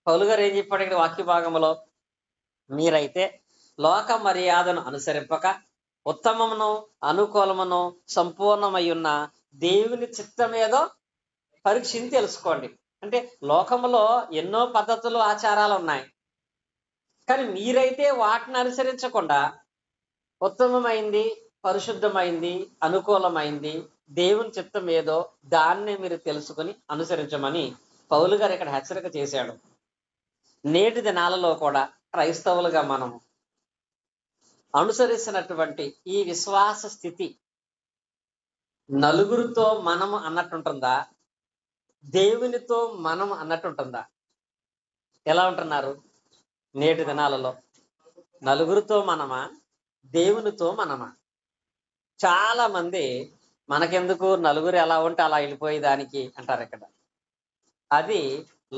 పౌలు గారు ఏం చెప్పాడు ఇక్కడ వాక్య భాగంలో? మీరైతే లోక మర్యాదను అనుసరింపక ఉత్తమమును అనుకూలమును సంపూర్ణమై ఉన్న దేవుని చిత్తమేదో పరీక్షించి తెలుసుకోండి. అంటే లోకములో ఎన్నో పద్ధతులు ఆచారాలు ఉన్నాయి, కానీ మీరైతే వాటిని అనుసరించకుండా ఉత్తమమైంది, పరిశుద్ధమైంది, అనుకూలమైంది దేవుని చిత్తం ఏదో దాన్నే మీరు తెలుసుకుని అనుసరించమని పౌలు గారు ఇక్కడ హెచ్చరిక చేశాడు. నేటి దినాలలో కూడా క్రైస్తవులుగా మనము అనుసరిస్తున్నటువంటి ఈ విశ్వాస స్థితి నలుగురితో మనము అన్నట్టుంటుందా, దేవునితో మనం అన్నట్టుంటుందా? ఎలా ఉంటున్నారు నేటి దినాలలో? నలుగురితో మనమా, దేవునితో మనమా? చాలా మంది మనకెందుకు, నలుగురు ఎలా ఉంటే అలా వెళ్ళిపోయే దానికి అంటారు. ఇక్కడ అది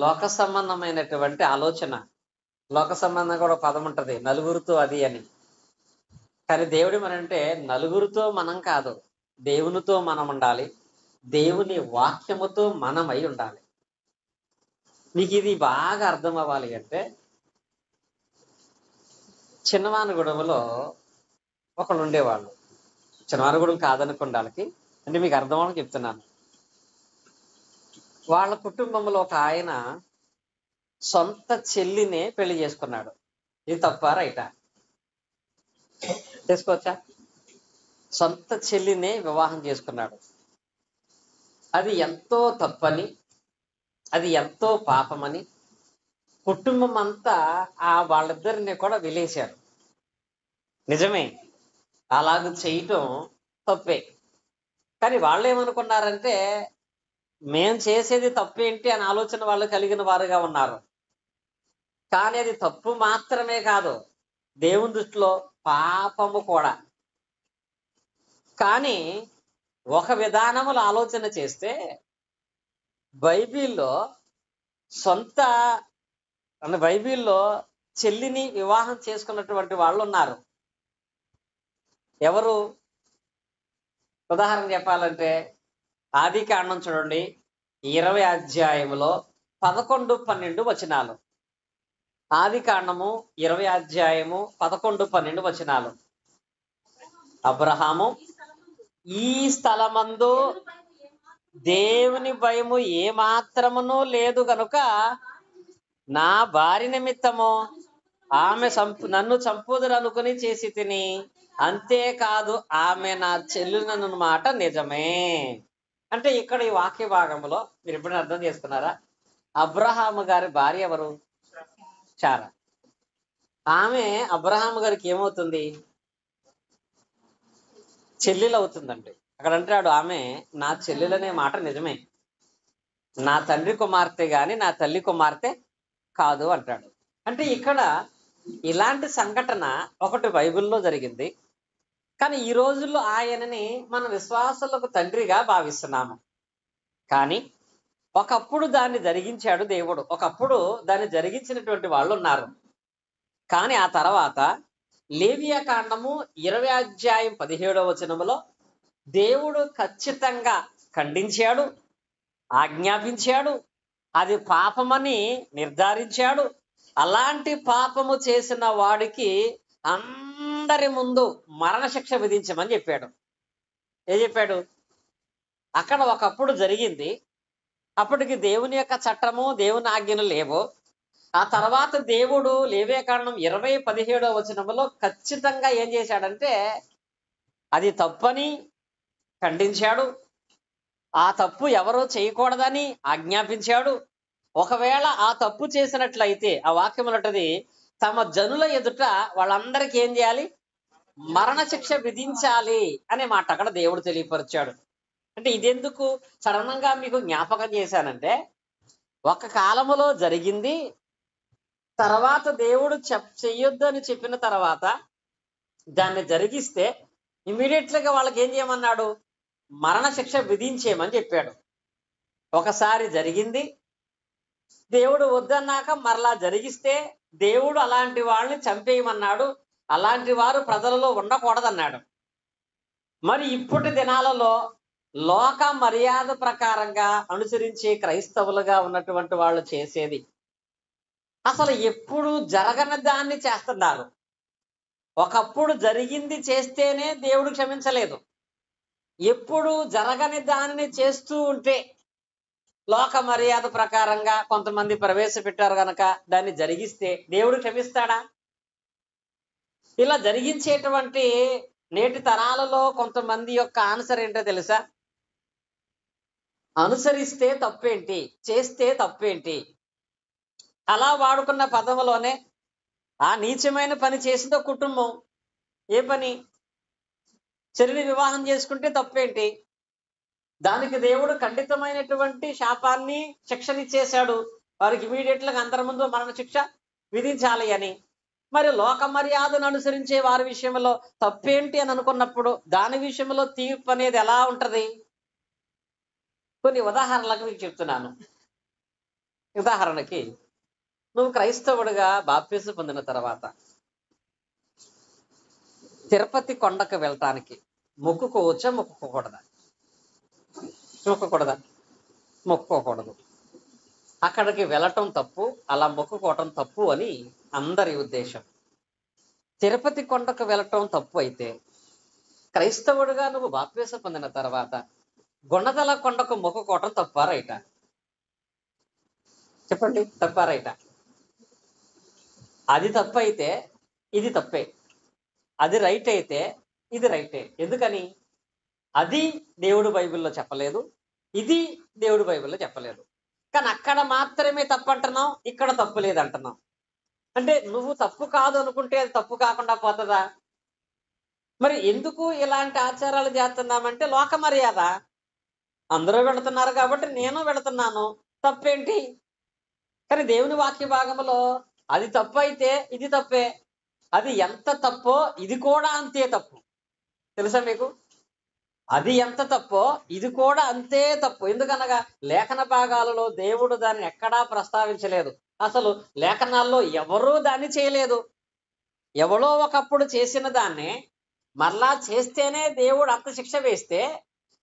లోక సంబంధమైనటువంటి ఆలోచన. లోక సంబంధం కూడా పదం ఉంటది, నలుగురితో అది అని. కానీ దేవుడు మనంటే నలుగురితో మనం కాదు, దేవునితో మనం ఉండాలి, దేవుని వాక్యముతో మనమై ఉండాలి. మీకు ఇది బాగా అర్థం అవ్వాలి అంటే, చిన్నవానగూడెంలో ఒకళ్ళు ఉండేవాళ్ళు. చిన్నవానగూడెం కాదనుకుండాలకి, అంటే మీకు అర్థం అవ్వాలని చెప్తున్నాను. వాళ్ళ కుటుంబంలో ఒక ఆయన సొంత చెల్లినే పెళ్లి చేసుకున్నాడు. ఇది తప్ప రైటా? చేసుకోవచ్చా? సొంత చెల్లినే వివాహం చేసుకున్నాడు. అది ఎంతో తప్పని, అది ఎంతో పాపమని కుటుంబం అంతా వాళ్ళిద్దరిని కూడా వెలేశారు. నిజమే, అలాగ చేయటం తప్పే. కానీ వాళ్ళు ఏమనుకున్నారంటే, మేం చేసేది తప్పేంటి అని ఆలోచన వాళ్ళు కలిగిన వారుగా ఉన్నారు. కానీ అది తప్పు మాత్రమే కాదు, దేవుని దృష్టిలో పాపము కూడా. కానీ ఒక విధానములు ఆలోచన చేస్తే బైబిల్లో బైబిల్లో చెల్లిని వివాహం చేసుకున్నటువంటి వాళ్ళు ఉన్నారు. ఎవరు? ఉదాహరణ చెప్పాలంటే ఆదికాండం చూడండి, 20 అధ్యాయములో 11, 12 వచనాలు. ఆదికాండము 20 అధ్యాయము 11, 12 వచనాలు. అబ్రహాము ఈ స్థలమందు దేవుని భయము ఏ మాత్రమును లేదు గనుక నా భార్య నిమిత్తము ఆమె నన్ను చంపుదురు అనుకుని చేసి తిని, అంతేకాదు ఆమె నా చెల్లినన్న మాట నిజమే. అంటే ఇక్కడ ఈ వాక్య భాగంలో మీరు ఎప్పుడైనా అర్థం చేసుకున్నారా? అబ్రహాము గారి భార్య ఎవరు? శారా. ఆమె అబ్రహాము గారికి ఏమవుతుంది? చెల్లెలు అవుతుందండి. అక్కడ అంటాడు, ఆమె నా చెల్లెలనే మాట నిజమే, నా తండ్రి కుమార్తె గాని నా తల్లి కుమార్తె కాదు అంటాడు. అంటే ఇక్కడ ఇలాంటి సంఘటన ఒకటి బైబిల్లో జరిగింది. కానీ ఈ రోజుల్లో ఆయనని మన విశ్వాసులకు తండ్రిగా భావిస్తున్నాము. కానీ ఒకప్పుడు దాన్ని జరిగించాడు దేవుడు, ఒకప్పుడు దాన్ని జరిగించినటువంటి వాళ్ళు ఉన్నారు. కానీ ఆ తర్వాత లేవియా కాండము 20 అధ్యాయం 17వ వచనములో దేవుడు ఖచ్చితంగా ఖండించాడు, ఆజ్ఞాపించాడు, అది పాపమని నిర్ధారించాడు. అలాంటి పాపము చేసిన వాడికి అందరి ముందు మరణశిక్ష విధించమని చెప్పాడు. ఏం చెప్పాడు? అక్కడ ఒకప్పుడు జరిగింది, అప్పటికి దేవుని యొక్క చట్టము, దేవుని ఆజ్ఞలు లేవు. ఆ తర్వాత దేవుడు లేవియా కాండం 20:17వ వచనములో ఖచ్చితంగా ఏం చేశాడంటే అది తప్పని ఖండించాడు, ఆ తప్పు ఎవరో చేయకూడదని ఆజ్ఞాపించాడు. ఒకవేళ ఆ తప్పు చేసినట్లయితే ఆ వాక్యం ఉన్నది, తమ జనుల ఎదుట వాళ్ళందరికీ ఏం చేయాలి? మరణశిక్ష విధించాలి అనే మాట అక్కడ దేవుడు తెలియపరిచాడు. అంటే ఇదెందుకు సడన్ గా మీకు జ్ఞాపకం చేశానంటే, ఒక కాలములో జరిగింది, తర్వాత దేవుడు చెయ్యొద్దు అని చెప్పిన తర్వాత దాన్ని జరిగిస్తే ఇమీడియట్లీగా వాళ్ళకి ఏం చేయమన్నాడు? మరణశిక్ష విధించేయమని చెప్పాడు. ఒకసారి జరిగింది, దేవుడు వద్దన్నాక మరలా జరిగిస్తే దేవుడు అలాంటి వాళ్ళని చంపేయమన్నాడు, అలాంటి వారు ప్రజలలో ఉండకూడదన్నాడు. మరి ఇప్పటి దినాలలో లోక మర్యాద ప్రకారంగా అనుసరించే క్రైస్తవులుగా ఉన్నటువంటి వాళ్ళు చేసేది అసలు ఎప్పుడు జరగని దాన్ని చేస్తున్నారు. ఒకప్పుడు జరిగింది చేస్తేనే దేవుడు క్షమించలేదు. ఎప్పుడు జరగని దానిని చేస్తూ ఉంటే, లోక మర్యాద ప్రకారంగా కొంతమంది ప్రవేశపెట్టారు గనక దాన్ని జరిగిస్తే దేవుడు క్షమిస్తాడా? ఇలా జరిగించేటువంటి నేటి తరాలలో కొంతమంది యొక్క ఆన్సర్ ఏంటో తెలుసా? అనుసరిస్తే తప్పేంటి, చేస్తే తప్పేంటి? అలా వాడుకున్న పదములోనే ఆ నీచమైన పని చేసిందో కుటుంబం. ఏ పని? చెల్లిని వివాహం చేసుకుంటే తప్పేంటి? దానికి దేవుడు ఖండితమైనటువంటి శాపాన్ని శిక్షనిచ్చేశాడు. వారికి ఇమీడియట్ గా అందరి ముందు మరణ శిక్ష విధించాలి అని. మరి లోక మర్యాదను అనుసరించే వారి విషయంలో తప్పేంటి అని అనుకున్నప్పుడు దాని విషయంలో తీర్పు అనేది ఎలా ఉంటది? కొన్ని ఉదాహరణలకు మీకు చెప్తున్నాను. ఉదాహరణకి, నువ్వు క్రైస్తవుడిగా బాప్తిసం పొందిన తర్వాత తిరుపతి కొండకు వెళ్ళటానికి మొక్కుకోవచ్చా, మొక్కుకోకూడదా? మొక్కకూడదా? మొక్కుకోకూడదు. అక్కడికి వెళ్ళటం తప్పు, అలా మొక్కుకోవటం తప్పు అని అందరి ఉద్దేశం. తిరుపతి కొండకు వెళ్ళటం తప్పు అయితే, క్రైస్తవుడిగా నువ్వు బాప్తిసం పొందిన తర్వాత గుణదల కొండకు మొక్కుకోవటం తప్పా రైటా? చెప్పండి, తప్పా రైటా? అది తప్పు అయితే ఇది తప్పే, అది రైట్ అయితే ఇది రైటే. ఎందుకని? అది దేవుడు బైబిల్లో చెప్పలేదు, ఇది దేవుడు బైబిల్లో చెప్పలేదు. కానీ అక్కడ మాత్రమే తప్పు అంటున్నాం, ఇక్కడ తప్పు లేదంటున్నాం. అంటే నువ్వు తప్పు కాదు అనుకుంటే అది తప్పు కాకుండా పోతుందా? మరి ఎందుకు ఇలాంటి ఆచారాలు చేస్తున్నామంటే లోక మర్యాద. అందరూ వెళుతున్నారు కాబట్టి నేను వెళుతున్నాను, తప్పేంటి? కానీ దేవుని వాక్య భాగంలో అది తప్పు అయితే ఇది తప్పే, అది ఎంత తప్పో ఇది కూడా అంతే తప్పు. తెలుసా మీకు? అది ఎంత తప్పో ఇది కూడా అంతే తప్పు. ఎందుకనగా లేఖన భాగాలలో దేవుడు దాన్ని ఎక్కడా ప్రస్తావించలేదు. అసలు లేఖనాల్లో ఎవరూ దాన్ని చేయలేదు. ఎవడో ఒకప్పుడు చేసిన దాన్ని మరలా చేస్తేనే దేవుడు అంత శిక్ష వేస్తే,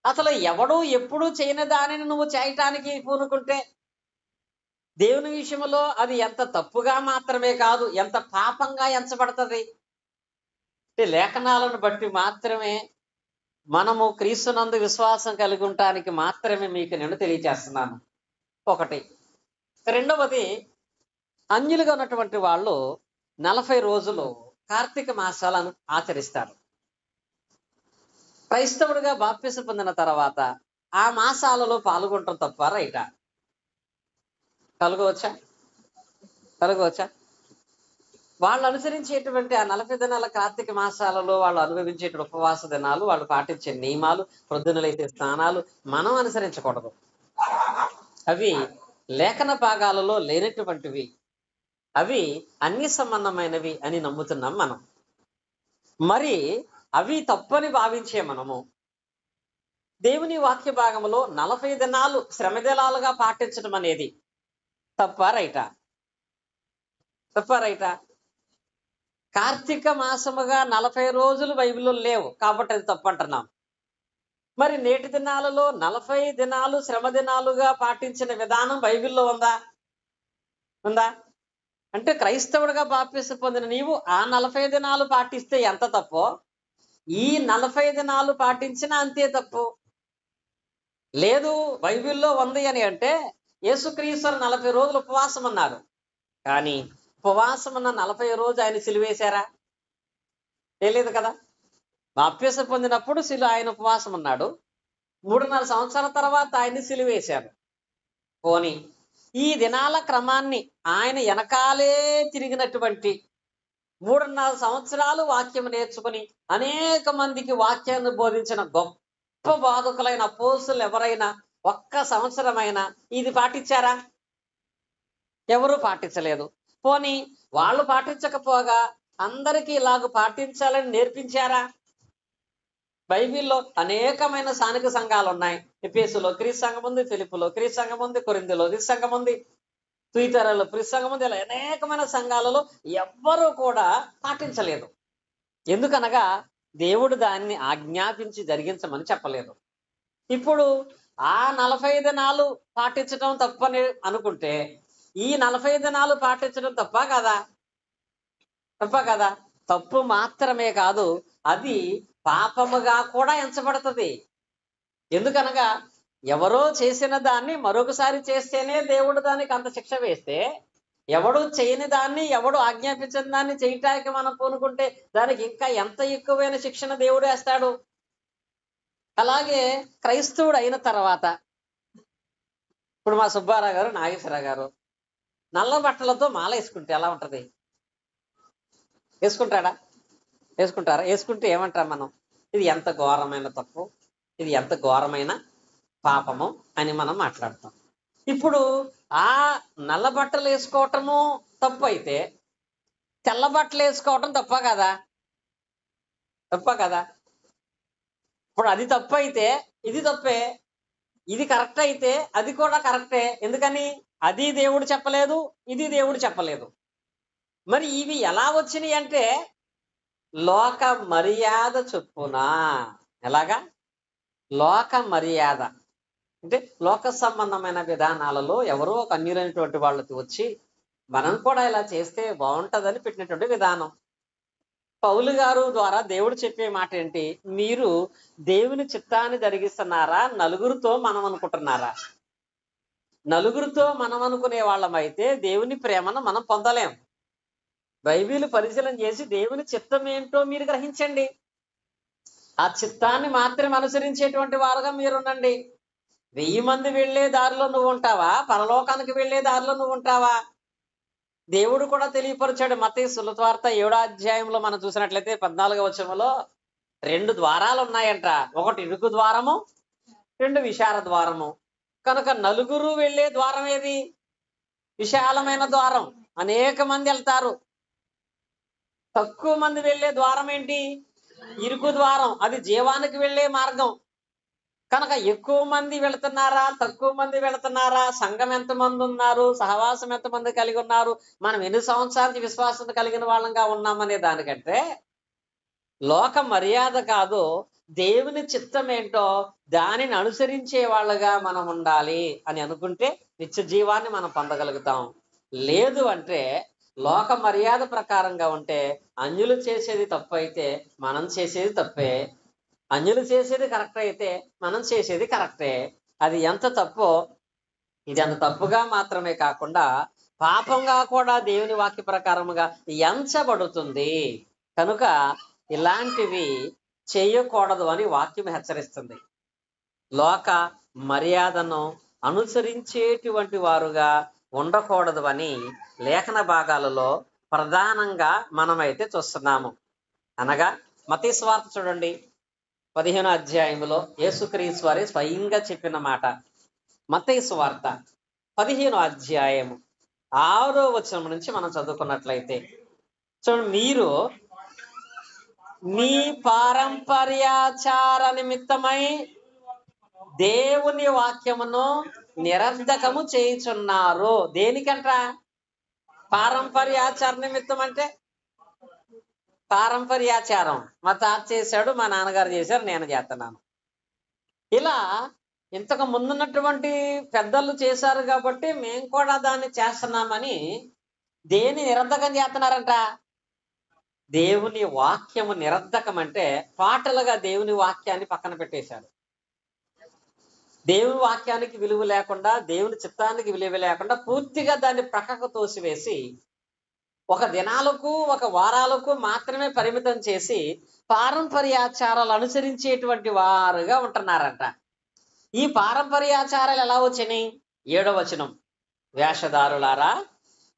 అసలు ఎవడు ఎప్పుడూ చేయని దానిని నువ్వు చేయటానికి పూనుకుంటే దేవుని విషయంలో అది ఎంత తప్పుగా మాత్రమే కాదు, ఎంత పాపంగా ఎంచబడుతుంది. లేఖనాలను బట్టి మాత్రమే మనము క్రీస్తునందు విశ్వాసం కలిగి ఉండటానికి మాత్రమే మీకు నేను తెలియజేస్తున్నాను. ఒకటి. రెండవది, అన్యులుగా ఉన్నటువంటి వాళ్ళు 40 రోజులు కార్తీక మాసాలను ఆచరిస్తారు. క్రైస్తవుడిగా బాప్తిసం పొందిన తర్వాత ఆ మాసాలలో పాల్గొనటం తప్ప రైటా? కలుగవచ్చా? కలుగవచ్చా? వాళ్ళు అనుసరించేటువంటి ఆ 40 దినాల కార్తీక మాసాలలో వాళ్ళు అనుభవించేటువంటి ఉపవాస దినాలు, వాళ్ళు పాటించే నియమాలు, ప్రొద్దునలైతే స్నానాలు మనం అనుసరించకూడదు. అవి లేఖన భాగాలలో లేనటువంటివి, అవి అన్య సంబంధమైనవి అని నమ్ముతున్నాం మనం. మరి అవి తప్పని భావించే మనము దేవుని వాక్య భాగంలో 40 దినాలు శ్రమ దినాలుగా పాటించడం అనేది తప్ప రైటా? తప్ప రైటా? కార్తీక మాసముగా 40 రోజులు బైబిల్లో లేవు కాబట్టి అది తప్పు అంటున్నాం. మరి నేటి దినాలలో 40 దినాలు శ్రమ దినాలుగా పాటించిన విధానం బైబిల్లో ఉందా? ఉందా? అంటే క్రైస్తవుడిగా బాప్తిసం పొందిన నీవు ఆ 40 దినాలు పాటిస్తే ఎంత తప్పో, ఈ 40 దినాలు పాటించినా అంతే తప్పు. లేదు బైబిల్లో ఉంది అని అంటే, యేసుక్రీస్తు 40 రోజులు ఉపవాసం అన్నారు. కానీ ఉపవాసం ఉన్న 40 రోజు ఆయన సిలువేశారా? తెలియదు కదా. బాప్తిసం పొందినప్పుడు ఆయన ఉపవాసం ఉన్నాడు. 3.5 సంవత్సరాల తర్వాత ఆయన్ని సిలువేశారు. పోని ఈ దినాల క్రమాన్ని ఆయన వెనకాలే తిరిగినటువంటి 3.5 సంవత్సరాలు వాక్యం నేర్చుకుని అనేక మందికి వాక్యాన్ని బోధించిన గొప్ప బోధకులైన అపోస్తలులు ఎవరైనా ఒక్క సంవత్సరమైనా ఇది పాటించారా? ఎవరు పాటించలేదు. పోనీ వాళ్ళు పాటించకపోగా అందరికీ ఇలాగ పాటించాలని నేర్పించారా? బైబిల్లో అనేకమైన స్థానిక సంఘాలు ఉన్నాయి. ఎఫెసులో క్రీస్తు సంఘం ఉంది, ఫిలిప్పులో క్రీస్తు సంఘం ఉంది, కొరింథీలో క్రీస్తు సంఘం ఉంది, తుయితరలో క్రీస్తు సంఘం ఉంది. ఇలా అనేకమైన సంఘాలలో ఎవ్వరూ కూడా పాటించలేదు. ఎందుకనగా దేవుడు దాన్ని ఆజ్ఞాపించి జరిగించమని చెప్పలేదు. ఇప్పుడు ఆ 40 దినాలు పాటించడం తప్పని అనుకుంటే ఈ 40 దినాలు పాటించడం తప్ప కదా? తప్ప కదా? తప్పు మాత్రమే కాదు, అది పాపముగా కూడా ఎంచబడుతుంది. ఎందుకనగా ఎవరో చేసిన దాన్ని మరొకసారి చేస్తేనే దేవుడు దానికి అంత శిక్ష వేస్తే, ఎవడు చేయని దాన్ని, ఎవడు ఆజ్ఞాపించిన దాన్ని చేయటానికి మనం పూనుకుంటే దానికి ఇంకా ఎంత ఎక్కువైన శిక్షణ దేవుడు వేస్తాడు. అలాగే క్రైస్తవుడు అయిన తర్వాత, ఇప్పుడు మా సుబ్బారావు గారు, నాగేశ్వరరావు గారు నల్ల బట్టలతో మాల వేసుకుంటే ఎలా ఉంటది? వేసుకుంటారా? వేసుకుంటే ఏమంటాం మనం? ఇది ఎంత ఘోరమైన తప్పు, ఇది ఎంత ఘోరమైన పాపము అని మనం మాట్లాడతాం. ఇప్పుడు ఆ నల్ల బట్టలు వేసుకోవటము తప్పు అయితే, తెల్ల బట్టలు వేసుకోవటం తప్ప కదా? తప్ప కదా? ఇప్పుడు అది తప్పు అయితే ఇది తప్పే, ఇది కరెక్ట్ అయితే అది కూడా కరెక్టే. ఎందుకని? అది దేవుడు చెప్పలేదు, ఇది దేవుడు చెప్పలేదు. మరి ఇవి ఎలా వచ్చినాయి అంటే లోక మర్యాద చొప్పున. ఎలాగా? లోక మర్యాద అంటే లోక సంబంధమైన విధానాలలో ఎవరో ఒక అన్యులైనటువంటి వాళ్ళకి వచ్చి మనం కూడా ఇలా చేస్తే బాగుంటదని పెట్టినటువంటి విధానం. పౌలు గారు ద్వారా దేవుడు చెప్పే మాట ఏంటి? మీరు దేవుని చిత్తాన్ని జరిగిస్తున్నారా, నలుగురితో మనం అనుకుంటున్నారా? నలుగురితో మనం అనుకునే వాళ్ళమైతే దేవుని ప్రేమను మనం పొందలేం. బైబిల్ పరిశీలన చేసి దేవుని చిత్తం ఏంటో మీరు గ్రహించండి. ఆ చిత్తాన్ని మాత్రమే అనుసరించేటువంటి వారుగా మీరుండండి. 1000 మంది వెళ్లే దారిలో నువ్వు ఉంటావా? పరలోకానికి వెళ్లే దారిలో నువ్వు ఉంటావా? దేవుడు కూడా తెలియపరిచాడు. మత్తయి సువార్త 7వ అధ్యాయంలో మనం చూసినట్లయితే 14వ వచనంలో 2 ద్వారాలు ఉన్నాయంట. ఒకటి ఇరుకు ద్వారము, 2 విశాల ద్వారము. కనుక నలుగురు వెళ్లే ద్వారం ఏది? విశాలమైన ద్వారం. అనేక మంది వెళ్తారు. తక్కువ మంది వెళ్లే ద్వారం ఏంటి? ఇరుకు ద్వారం. అది జీవానికి వెళ్లే మార్గం. కనుక ఎక్కువ మంది వెళుతున్నారా, తక్కువ మంది వెళుతున్నారా, సంఘం ఎంతమంది ఉన్నారు, సహవాసం ఎంతమంది కలిగి ఉన్నారు, మనం ఎన్ని సంవత్సరాలకి విశ్వాసం కలిగిన వాళ్ళంగా ఉన్నామనే దానికంటే లోక మర్యాద కాదు, దేవుని చిత్తం ఏంటో దానిని అనుసరించే వాళ్ళగా మనం ఉండాలి అని అనుకుంటే నిత్య జీవాన్ని మనం పొందగలుగుతాం. లేదు అంటే లోక మర్యాద ప్రకారంగా ఉంటే అన్యులు చేసేది తప్పు అయితే మనం చేసేది తప్పే, అన్యులు చేసేది కరెక్ట్ అయితే మనం చేసేది కరెక్టే. అది ఎంత తప్పో ఇది అంత తప్పుగా మాత్రమే కాకుండా పాపంగా కూడా దేవుని వాక్య ప్రకారముగా ఎంచబడుతుంది. కనుక ఇలాంటివి చేయకూడదు అని వాక్యం హెచ్చరిస్తుంది. లోక మర్యాదను అనుసరించేటువంటి వారుగా ఉండకూడదు అని లేఖన భాగాలలో ప్రధానంగా మనమైతే చూస్తున్నాము. అనగా మత్తయి సువార్త చూడండి, 15వ అధ్యాయంలో యేసుక్రీస్తు వారి స్వయంగా చెప్పిన మాట. మత్తయి సువార్త 15వ అధ్యాయము 6వ వచనం నుంచి మనం చదువుకున్నట్లయితే చూడండి, మీరు మీ పారంపర్యాచార నిమిత్తమై దేవుని వాక్యమును నిరర్ధకము చేయుచున్నారు. దేనికంట? పారంపర్యాచార నిమిత్తం అంటే పారంపర్యాచారం. మా తాత చేశాడు, మా నాన్నగారు చేశారు, నేను చేస్తున్నాను. ఇలా ఇంతకు ముందున్నటువంటి పెద్దలు చేశారు కాబట్టి మేము కూడా దాన్ని చేస్తున్నామని దేని నిరర్ధకం చేస్తున్నారంట? దేవుని వాక్యము నిరర్ధకం అంటే పాటలుగా దేవుని వాక్యాన్ని పక్కన పెట్టేశారు. దేవుని వాక్యానికి విలువ లేకుండా, దేవుని చిత్తానికి విలువ లేకుండా పూర్తిగా దాన్ని ప్రక్కకు తోసివేసి ఒక దినాలకు, ఒక వారాలకు మాత్రమే పరిమితం చేసి పారంపర్యాచారాలు అనుసరించేటువంటి వారుగా ఉంటున్నారంట. ఈ పారంపర్యాచారాలు ఎలా వచ్చినాయి? 7వ వచనం, వేషధారులారా,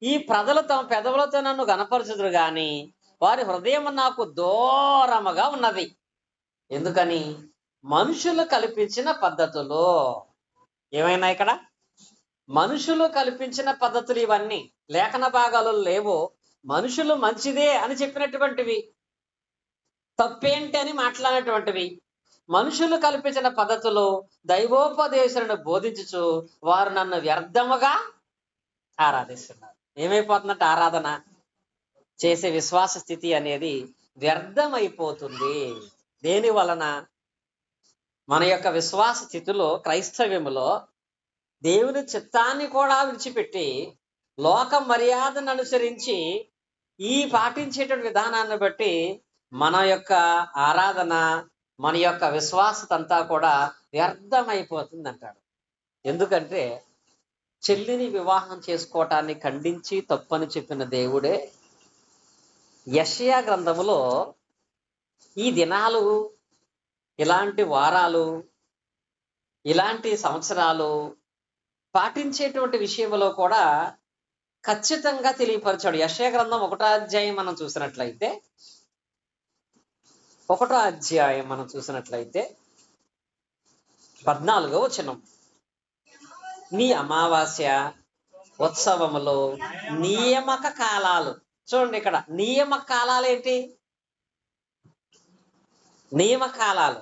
ఈ ప్రజలు తమ పెదవులతో నన్ను గనపరచుదురు గాని వారి హృదయం నాకు దూరముగా ఉన్నది. ఎందుకని? మనుషులు కల్పించిన పద్ధతులు. ఏమైనా ఇక్కడ మనుషులు కల్పించిన పద్ధతులు ఇవన్నీ లేఖన భాగాలు లేవు. మనుషులు మంచిదే అని చెప్పినటువంటివి, తప్పేంటి అని మాట్లాడినటువంటివి, మనుషులు కల్పించిన పద్ధతులు దైవోపదేశాలను బోధించుచు వారు నన్ను వ్యర్థముగా ఆరాధిస్తున్నారు. ఏమైపోతుందంటే ఆరాధన చేసే విశ్వాస స్థితి అనేది వ్యర్థమైపోతుంది. దేని వలన? మన యొక్క విశ్వాస స్థితిలో, క్రైస్తవ్యములో దేవుని చిత్తాన్ని కూడా విడిచిపెట్టి లోక మర్యాదను అనుసరించి ఈ పాటించేటువంటి విధానాన్ని బట్టి మన యొక్క ఆరాధన, మన యొక్క విశ్వాసత అంతా కూడా వ్యర్థమైపోతుంది అంటాడు. ఎందుకంటే చెల్లిని వివాహం చేసుకోవటాన్ని ఖండించి తప్పని చెప్పిన దేవుడే యెషయా గ్రంథములో ఈ దినాలు, ఇలాంటి వారాలు, ఇలాంటి సంవత్సరాలు పాటించేటువంటి విషయంలో కూడా ఖచ్చితంగా తెలియపరిచాడు. యెషయా గ్రంథం 1వ అధ్యాయం మనం చూసినట్లయితే 14వ వచనం, నీ అమావాస్య ఉత్సవములో నియామక కాలాలు. చూడండి, ఇక్కడ నియామక కాలాలు ఏంటి? నియామకాలాలు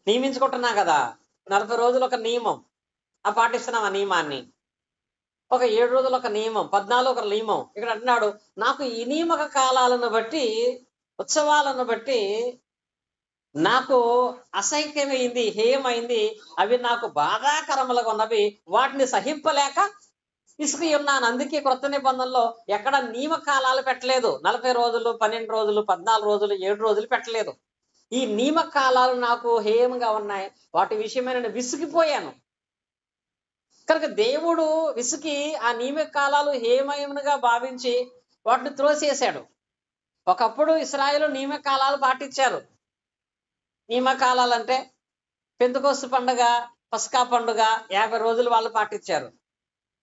నియమించుకుంటున్నాం కదా. 40 రోజులు ఒక నియమం, ఆ పాటిస్తున్నాం ఆ నియమాన్ని. ఒక 7 రోజులు ఒక నియమం, 14 ఒక నియమం. ఇక్కడ అంటున్నాడు, నాకు ఈ నియామక కాలాలను బట్టి, ఉత్సవాలను బట్టి నాకు అసహ్యమైంది, హేయమైంది, అవి నాకు బాధాకరములుగా ఉన్నవి, వాటిని సహింపలేక విసిగి ఉన్నాను. అందుకే క్రొత్త నిబంధనలో ఎక్కడ నియమకాలాలు పెట్టలేదు. 40 రోజులు, 12 రోజులు, 14 రోజులు, 7 రోజులు పెట్టలేదు. ఈ నియమకాలాలు నాకు హేయంగా ఉన్నాయి, వాటి విషయమే నేను విసిగిపోయాను. కనుక దేవుడు విసిగి ఆ నియమకాలాలు హేయమయముగా భావించి వాటిని త్రోసేశాడు. ఒకప్పుడు ఇశ్రాయేలు నియమకాలాలు పాటించారు. నియమకాలాలు అంటే పెంతెకోస్తు పండుగ, పస్కా పండుగ, 50 రోజులు వాళ్ళు పాటించారు.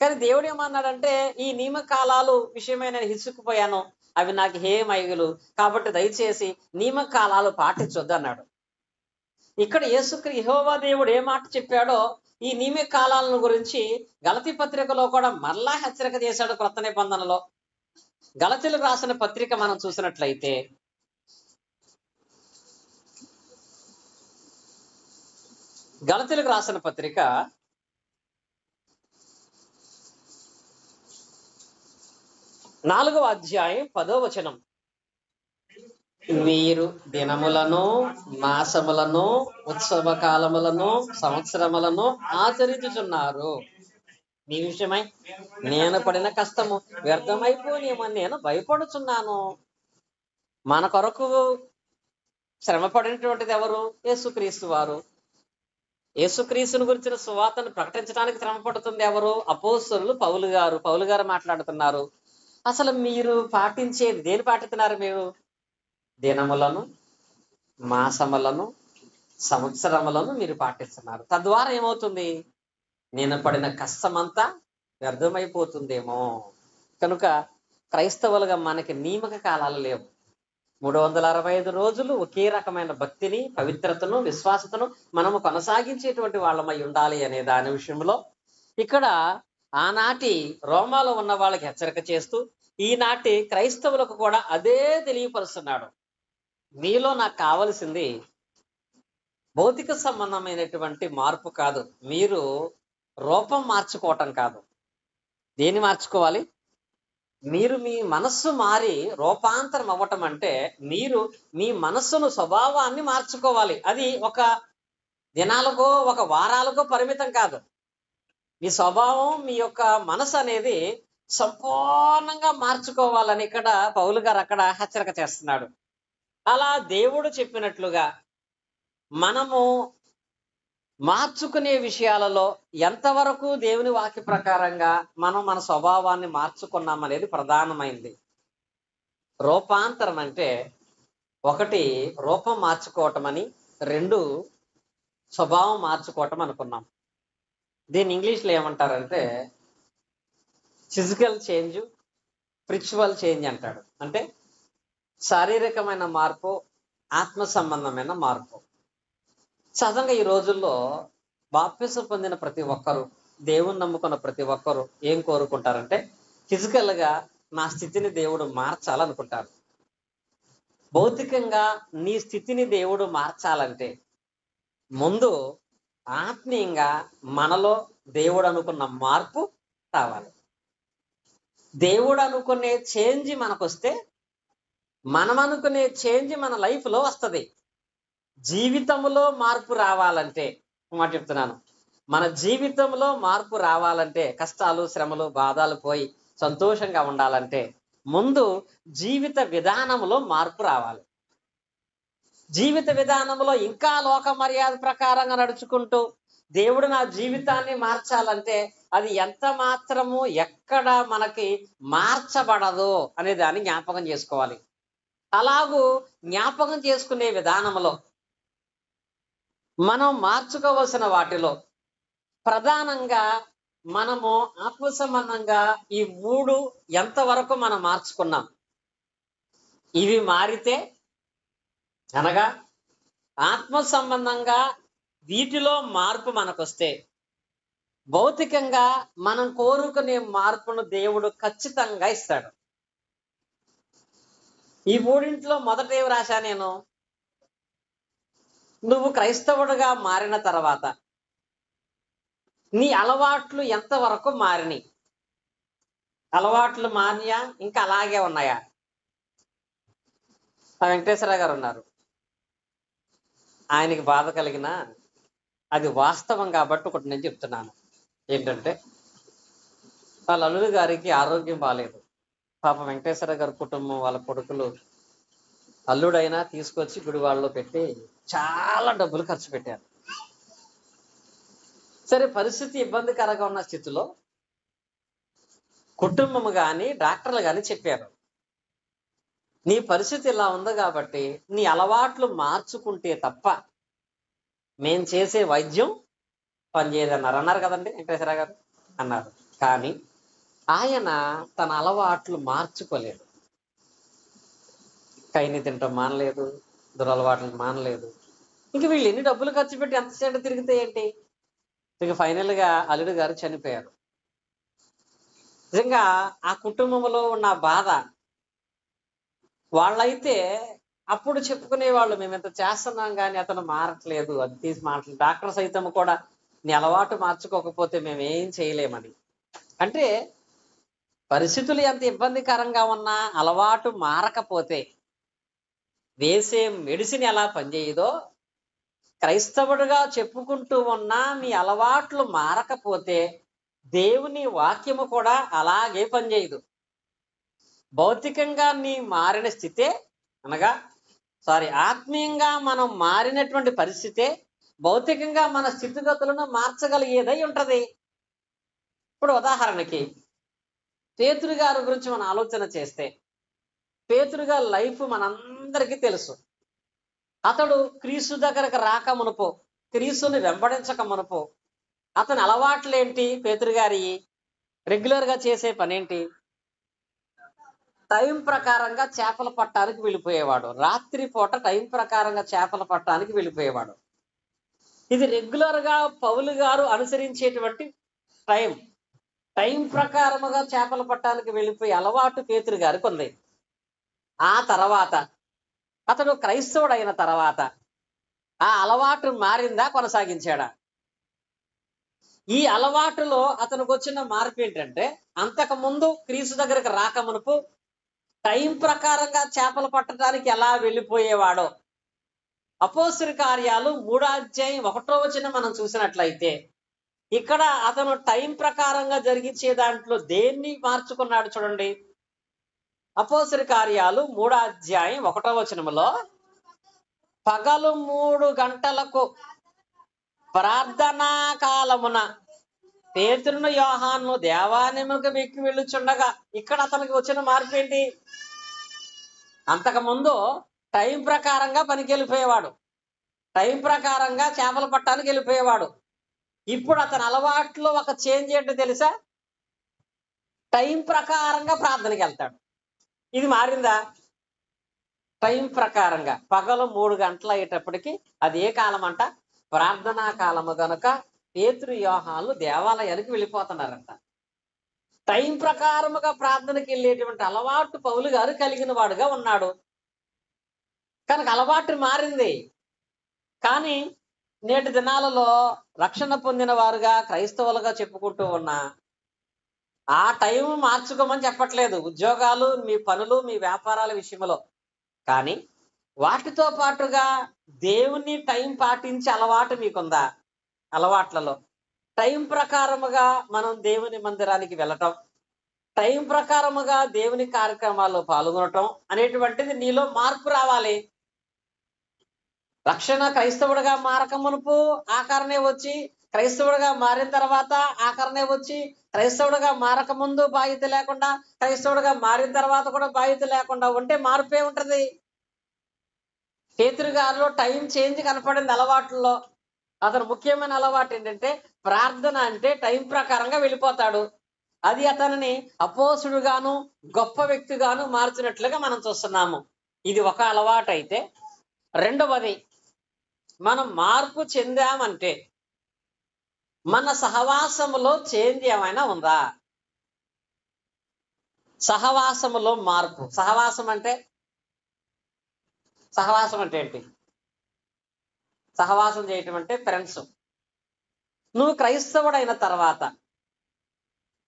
కానీ దేవుడు ఏమన్నాడంటే, ఈ నియమకాలాలు విషయమై నేను హిసుకుపోయాను, అవి నాకు హేయమయ్యలు, కాబట్టి దయచేసి నియమకాలాలు పాటించొద్దు అన్నాడు. ఇక్కడ యెహోవా దేవుడు ఏ మాట చెప్పాడో ఈ నియమకాలాలను గురించి గలతీ పత్రికలో కూడా మరలా హెచ్చరిక చేశాడు. క్రొత్త నిబంధనలో గలతీలకు రాసిన పత్రిక మనం చూసినట్లయితే గలతీలకు రాసిన పత్రిక 4వ అధ్యాయం 10వ వచనం, మీరు దినములను, మాసములను, ఉత్సవ కాలములను, సంవత్సరములను ఆచరించుచున్నారు. మీ విషయమై నేను పడిన కష్టము వ్యర్థమైపోనేమని నేను భయపడుచున్నాను. మన కొరకు శ్రమ పడినటువంటిది ఎవరు? యేసుక్రీస్తు వారు. యేసుక్రీస్తుని గురించిన సువార్తను ప్రకటించడానికి శ్రమ పడుతుంది ఎవరు? అపోస్తలులు పౌలు గారు మాట్లాడుతున్నారు. అసలు మీరు పాటించేది దేని పాటిస్తున్నారు? మీరు దినములను, మాసములను, సంవత్సరములను మీరు పాటిస్తున్నారు. తద్వారా ఏమవుతుంది? నేను పడిన కష్టమంతా వ్యర్థమైపోతుందేమో. కనుక క్రైస్తవులుగా మనకి నియమక కాలాలు లేవు. 365 రోజులు ఒకే రకమైన భక్తిని, పవిత్రతను, విశ్వాసతను మనము కొనసాగించేటువంటి వాళ్ళమై ఉండాలి అనే దాని విషయంలో ఇక్కడ ఆనాటి రోమాలో ఉన్న వాళ్ళకి హెచ్చరిక చేస్తూ ఈనాటి క్రైస్తవులకు కూడా అదే తెలియపరుస్తున్నాడు. మీలో నాకు కావలసింది భౌతిక సంబంధమైనటువంటి మార్పు కాదు, మీరు రూపం మార్చుకోవటం కాదు. దేన్ని మార్చుకోవాలి? మీరు మీ మనస్సు మారి రూపాంతరం అవ్వటం అంటే మీరు మీ మనస్సును, స్వభావాన్ని మార్చుకోవాలి. అది ఒక దినాలకో ఒక వారాలకో పరిమితం కాదు. మీ స్వభావం, మీ యొక్క మనసు అనేది సంపూర్ణంగా మార్చుకోవాలని ఇక్కడ పౌలు గారు అక్కడ హెచ్చరిక చేస్తున్నాడు. అలా దేవుడు చెప్పినట్లుగా మనము మార్చుకునే విషయాలలో ఎంతవరకు దేవుని వాక్య ప్రకారంగా మనం మన స్వభావాన్ని మార్చుకున్నాం అనేది ప్రధానమైంది. రూపాంతరం అంటే 1 రూపం మార్చుకోవటం అని, 2 స్వభావం మార్చుకోవటం అనుకున్నాం. దీన్ని ఇంగ్లీష్లో ఏమంటారంటే ఫిజికల్ చేంజ్, స్పిరిచువల్ చేంజ్ అంటాడు. అంటే శారీరకమైన మార్పు, ఆత్మ సంబంధమైన మార్పు. సహజంగా ఈ రోజుల్లో బాప్తిసం పొందిన ప్రతి ఒక్కరు, దేవుని నమ్ముకున్న ప్రతి ఒక్కరు ఏం కోరుకుంటారంటే ఫిజికల్ గా నా స్థితిని దేవుడు మార్చాలనుకుంటారు. భౌతికంగా నీ స్థితిని దేవుడు మార్చాలంటే ముందు ఆత్మీయంగా మనలో దేవుడు అనుకున్న మార్పు రావాలి. దేవుడు అనుకునే చేంజ్ మనకొస్తే మనం అనుకునే చేంజ్ మన లైఫ్ లో వస్తుంది. జీవితంలో మార్పు రావాలంటే మాట చెప్తున్నాను, మన జీవితంలో మార్పు రావాలంటే, కష్టాలు శ్రమలు బాధలు పోయి సంతోషంగా ఉండాలంటే ముందు జీవిత విధానంలో మార్పు రావాలి. జీవిత విధానంలో ఇంకా లోక మర్యాద ప్రకారంగా నడుచుకుంటూ దేవుడు నా జీవితాన్ని మార్చాలంటే అది ఎంత మాత్రము ఎక్కడ మనకి మార్చబడదు అనే దాన్ని జ్ఞాపకం చేసుకోవాలి. అలాగూ జ్ఞాపకం చేసుకునే విధానంలో మనం మార్చుకోవలసిన వాటిలో ప్రధానంగా మనము ఆత్మ సంబంధంగా ఈ 3 ఎంతవరకు మనం మార్చుకున్నాం. ఇవి మారితే అనగా ఆత్మ సంబంధంగా వీటిలో మార్పు మనకొస్తే భౌతికంగా మనం కోరుకునే మార్పును దేవుడు ఖచ్చితంగా ఇస్తాడు. ఈ 3 మొదట ఏమి రాశా నేను, నువ్వు క్రైస్తవుడుగా మారిన తర్వాత నీ అలవాట్లు ఎంతవరకు మారినాయి? అలవాట్లు మారినాయా ఇంకా అలాగే ఉన్నాయా? ఆ వెంకటేశ్వర గారు ఉన్నారు, ఆయనకి బాధ కలిగిన అది వాస్తవం కాబట్టి ఒకటి నేను చెప్తున్నాను. ఏంటంటే వాళ్ళ అల్లుడు గారికి ఆరోగ్యం బాగాలేదు. పాపం వెంకటేశ్వర గారి కుటుంబం వాళ్ళ కొడుకులు అల్లుడైనా తీసుకొచ్చి గుడివాళ్ళలో పెట్టి చాలా డబ్బులు ఖర్చు పెట్టారు. సరే, పరిస్థితి ఇబ్బందికరంగా ఉన్న స్థితిలో కుటుంబం కానీ డాక్టర్లు కానీ చెప్పారు, నీ పరిస్థితి ఇలా ఉంది కాబట్టి నీ అలవాట్లు మార్చుకుంటే తప్ప మేం చేసే వైద్యం పనిచేయదన్నారు. అన్నారు కదండి వెంకటేశ్వర గారు అన్నారు. కానీ ఆయన తన అలవాట్లు మార్చుకోలేదు. కైని తింటాం మానలేదు, దురలవాట్లు మానలేదు. ఇంక వీళ్ళు ఎన్ని డబ్బులు ఖర్చు పెట్టి ఎంతసేపు తిరిగితే ఏంటి? ఇక ఫైనల్ గా అల్లుడు గారు చనిపోయారు. నిజంగా ఆ కుటుంబంలో ఉన్న బాధ, వాళ్ళైతే అప్పుడు చెప్పుకునేవాళ్ళు, మేము ఎంత చేస్తున్నాం కానీ అతను మారట్లేదు, అది తీసి మారట్లేదు. డాక్టర్ సైతం కూడా నీ అలవాటు మార్చుకోకపోతే మేము ఏం చేయలేమని. అంటే పరిస్థితులు ఎంత ఇబ్బందికరంగా ఉన్నా అలవాటు మారకపోతే వేసే మెడిసిన్ ఎలా పనిచేయదో, క్రైస్తవుడుగా చెప్పుకుంటూ ఉన్నా మీ అలవాట్లు మారకపోతే దేవుని వాక్యము కూడా అలాగే పనిచేయదు. భౌతికంగా నీ మారిన స్థితే అనగా ఆత్మీయంగా మనం మారినటువంటి పరిస్థితే భౌతికంగా మన స్థితిగతులను మార్చగలిగేదై ఉంటది. ఇప్పుడు ఉదాహరణకి పేతురు గారి గురించి మనం ఆలోచన చేస్తే, పేతురు గారి లైఫ్ మనందరికీ తెలుసు. అతడు క్రీస్తు దగ్గరకు రాక మునుపు, క్రీస్తుని వెంబడించక మునుపు అతని అలవాట్లేంటి? పేతురు గారి రెగ్యులర్ గా చేసే పనేంటి? టైం ప్రకారంగా చేపలు పట్టడానికి వెళ్ళిపోయేవాడు. రాత్రి పూట టైం ప్రకారంగా చేపలు పట్టడానికి వెళ్ళిపోయేవాడు. ఇది రెగ్యులర్ గా పౌలు గారు అనుసరించేటువంటి టైం ప్రకారముగా చేపలు పట్టడానికి వెళ్ళిపోయే అలవాటు పేతురు గారికి ఉంది. ఆ తర్వాత అతడు క్రైస్తవుడు అయిన తర్వాత ఆ అలవాటు మారిందా, కొనసాగించాడా? ఈ అలవాటులో అతనికి వచ్చిన మార్పు ఏంటంటే, అంతకు ముందు క్రీస్తు దగ్గరకు రాక మునుపు టైం ప్రకారంగా చేపలు పట్టడానికి ఎలా వెళ్ళిపోయేవాడో అపోస్తలుల కార్యాలు 3:1 మనం చూసినట్లయితే ఇక్కడ అతను టైం ప్రకారంగా జరిగించే దాంట్లో దేన్ని మార్చుకున్నాడు చూడండి. అపోస్తలుల కార్యాలు 3:1 పగలు 3 గంటలకు ప్రార్థనా కాలమున పేతురును యోహాను దేవాలయముకు ఎక్కి వెళ్ళుచుండగా, ఇక్కడ అతనికి వచ్చిన మార్పు ఏంటి? అంతకు ముందు టైం ప్రకారంగా పనికి వెళ్ళిపోయేవాడు, టైం ప్రకారంగా చేపలు పట్టడానికి వెళ్ళిపోయేవాడు. ఇప్పుడు అతని అలవాట్లో ఒక చేంజ్ ఏంటో తెలుసా? టైం ప్రకారంగా ప్రార్థనకి వెళ్తాడు. ఇది మారిందా? టైం ప్రకారంగా పగలు 3 గంటలు అయ్యేటప్పటికి అది ఏ కాలం అంట? ప్రార్థనా కాలము గనుక పేతురు యోహాను దేవాలయానికి వెళ్ళిపోతున్నారంట. టైం ప్రకారముగా ప్రార్థనకి వెళ్ళేటువంటి అలవాటు పౌలు గారు కలిగిన వాడుగా ఉన్నాడు కనుక అలవాటు మారింది. కానీ నేటి దినాలలో రక్షణ పొందిన వారుగా క్రైస్తవులుగా చెప్పుకుంటూ ఉన్నా ఆ టైం మార్చుకోమని చెప్పట్లేదు, ఉద్యోగాలు, మీ పనులు, మీ వ్యాపారాల విషయంలో. కానీ వాటితో పాటుగా దేవుని టైం పాటించే అలవాటు మీకుందా? అలవాట్లలో టైం ప్రకారముగా మనం దేవుని మందిరానికి వెళ్ళటం, టైం ప్రకారముగా దేవుని కార్యక్రమాల్లో పాల్గొనటం అనేటువంటిది నీలో మార్పు రావాలి. రక్షణ క్రైస్తవుడిగా మారక మునుపు ఆకారనే వచ్చి, క్రైస్తవుడిగా మారిన తర్వాత ఆకారనే వచ్చి, క్రైస్తవుడిగా మారక ముందు బాధ్యత లేకుండా, క్రైస్తవుడిగా మారిన తర్వాత కూడా బాధ్యత లేకుండా ఉంటే మార్పే ఉంటది. పేతురు గారిలో టైం చేంజ్ కనపడింది అలవాట్లలో. అతను ముఖ్యమైన అలవాటు ఏంటంటే ప్రార్థన అంటే టైం ప్రకారంగా వెళ్ళిపోతాడు. అది అతనిని అపోస్తుడుగాను గొప్ప వ్యక్తిగాను మార్చినట్లుగా మనం చూస్తున్నాము. ఇది ఒక అలవాటు అయితే, రెండవది మనం మార్పు చెందామంటే మన సహవాసములో చేంజ్ ఏమైనా ఉందా? సహవాసములో మార్పు. సహవాసం అంటే ఏంటి? సహవాసం చేయటం అంటే ఫ్రెండ్స్. నువ్వు క్రైస్తవుడైన తర్వాత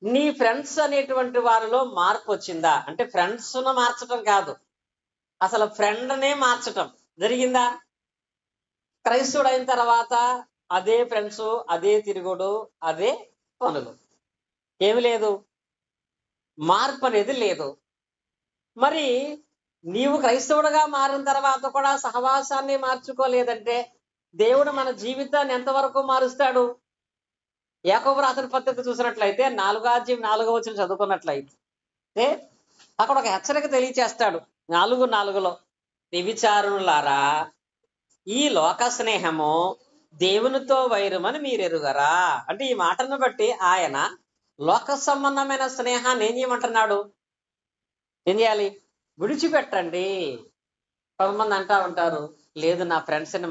నీ ఫ్రెండ్స్ అనేటువంటి వారిలో మార్పు వచ్చిందా? అంటే ఫ్రెండ్స్ ను మార్చటం కాదు, అసలు ఫ్రెండ్నే మార్చటం జరిగిందా? క్రైస్తవుడు అయిన తర్వాత అదే ఫ్రెండ్స్, అదే తిరుగుడు, అదే పనులు, ఏమి లేదు, మార్పు అనేది లేదు. మరి నీవు క్రైస్తవుడుగా మారిన తర్వాత కూడా సహవాసాన్ని మార్చుకోలేదంటే దేవుడు మన జీవితాన్ని ఎంతవరకు మారుస్తాడు? యాకోబు రాసిన పత్రిక చూసినట్లయితే 4:4 చదువుకున్నట్లయితే అక్కడ ఒక హెచ్చరిక తెలియచేస్తాడు. 4:4 వ్యభిచారులారా, ఈ లోక స్నేహము దేవునితో వైరమని మీరెరుగరా. అంటే ఈ మాటను బట్టి ఆయన లోక సంబంధమైన స్నేహాన్ని ఏం చేయమంటున్నాడు? ఏం చేయాలి? విడిచిపెట్టండి. కొంతమంది అంటా ఉంటారు, లేదు నా ఫ్రెండ్స్ని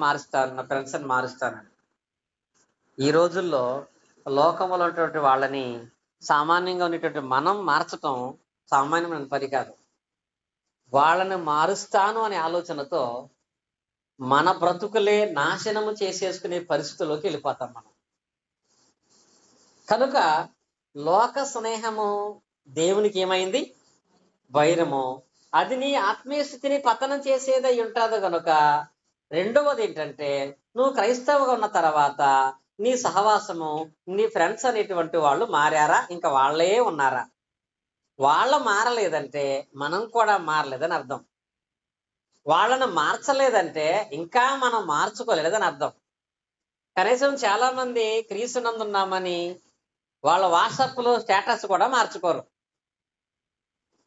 మారుస్తాను. ఈ రోజుల్లో లోకంలో ఉన్నటువంటి వాళ్ళని సామాన్యంగా ఉన్నటువంటి మనం మార్చటం సామాన్యమైన పని కాదు. వాళ్ళని మారుస్తాను అనే ఆలోచనతో మన బ్రతుకులే నాశనము చేసేసుకునే పరిస్థితుల్లోకి వెళ్ళిపోతాం మనం. కనుక లోక స్నేహము దేవునికి ఏమైంది? వైరము. అది నీ ఆత్మీయ స్థితిని పతనం చేసేదై ఉంటుంది. కనుక రెండవది ఏంటంటే, నువ్వు క్రైస్తవుగా ఉన్న తర్వాత నీ సహవాసము, నీ ఫ్రెండ్స్ అనేటువంటి వాళ్ళు మారారా? ఇంకా వాళ్ళే ఉన్నారా? వాళ్ళ మారలేదంటే మనం కూడా మారలేదని అర్థం. వాళ్ళను మార్చలేదంటే ఇంకా మనం మార్చుకోలేదని అర్థం. కనీసం చాలా మంది క్రీస్తునందున్నామని వాళ్ళ వాట్సాప్ లో స్టేటస్ కూడా మార్చుకోరు.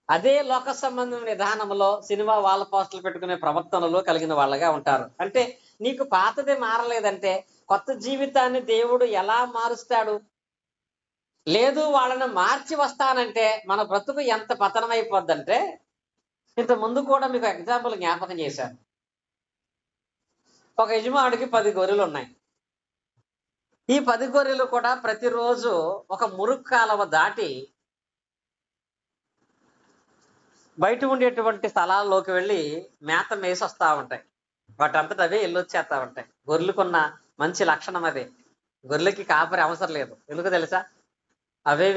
అదే లోక సంబంధం విధానంలో సినిమా వాళ్ళ పోస్టులు పెట్టుకునే ప్రవర్తనలో కలిగిన వాళ్ళగా ఉంటారు. అంటే నీకు పాతది మారలేదంటే కొత్త జీవితాన్ని దేవుడు ఎలా మారుస్తాడు? లేదు, వాళ్ళని మార్చి వస్తానంటే మన బ్రతుకు ఎంత పతనం అయిపోద్దంటే, ఇంత ముందు కూడా మీకు ఎగ్జాంపుల్ జ్ఞాపకం చేశాను. ఒక యజమానుడికి 10 గొర్రెలు ఉన్నాయి. ఈ 10 గొర్రెలు కూడా ప్రతిరోజు ఒక మురుగు కాలువ దాటి బయట ఉండేటువంటి స్థలాల్లోకి వెళ్ళి మేత మేసి వస్తా ఉంటాయి. వాటంతట అవే వెళ్ళొచ్చేస్తా ఉంటాయి. గొర్రెలకున్న మంచి లక్షణం అదే. గొర్రెలకి కాపరి అవసరం లేదు. ఎందుకు తెలుసా? అవే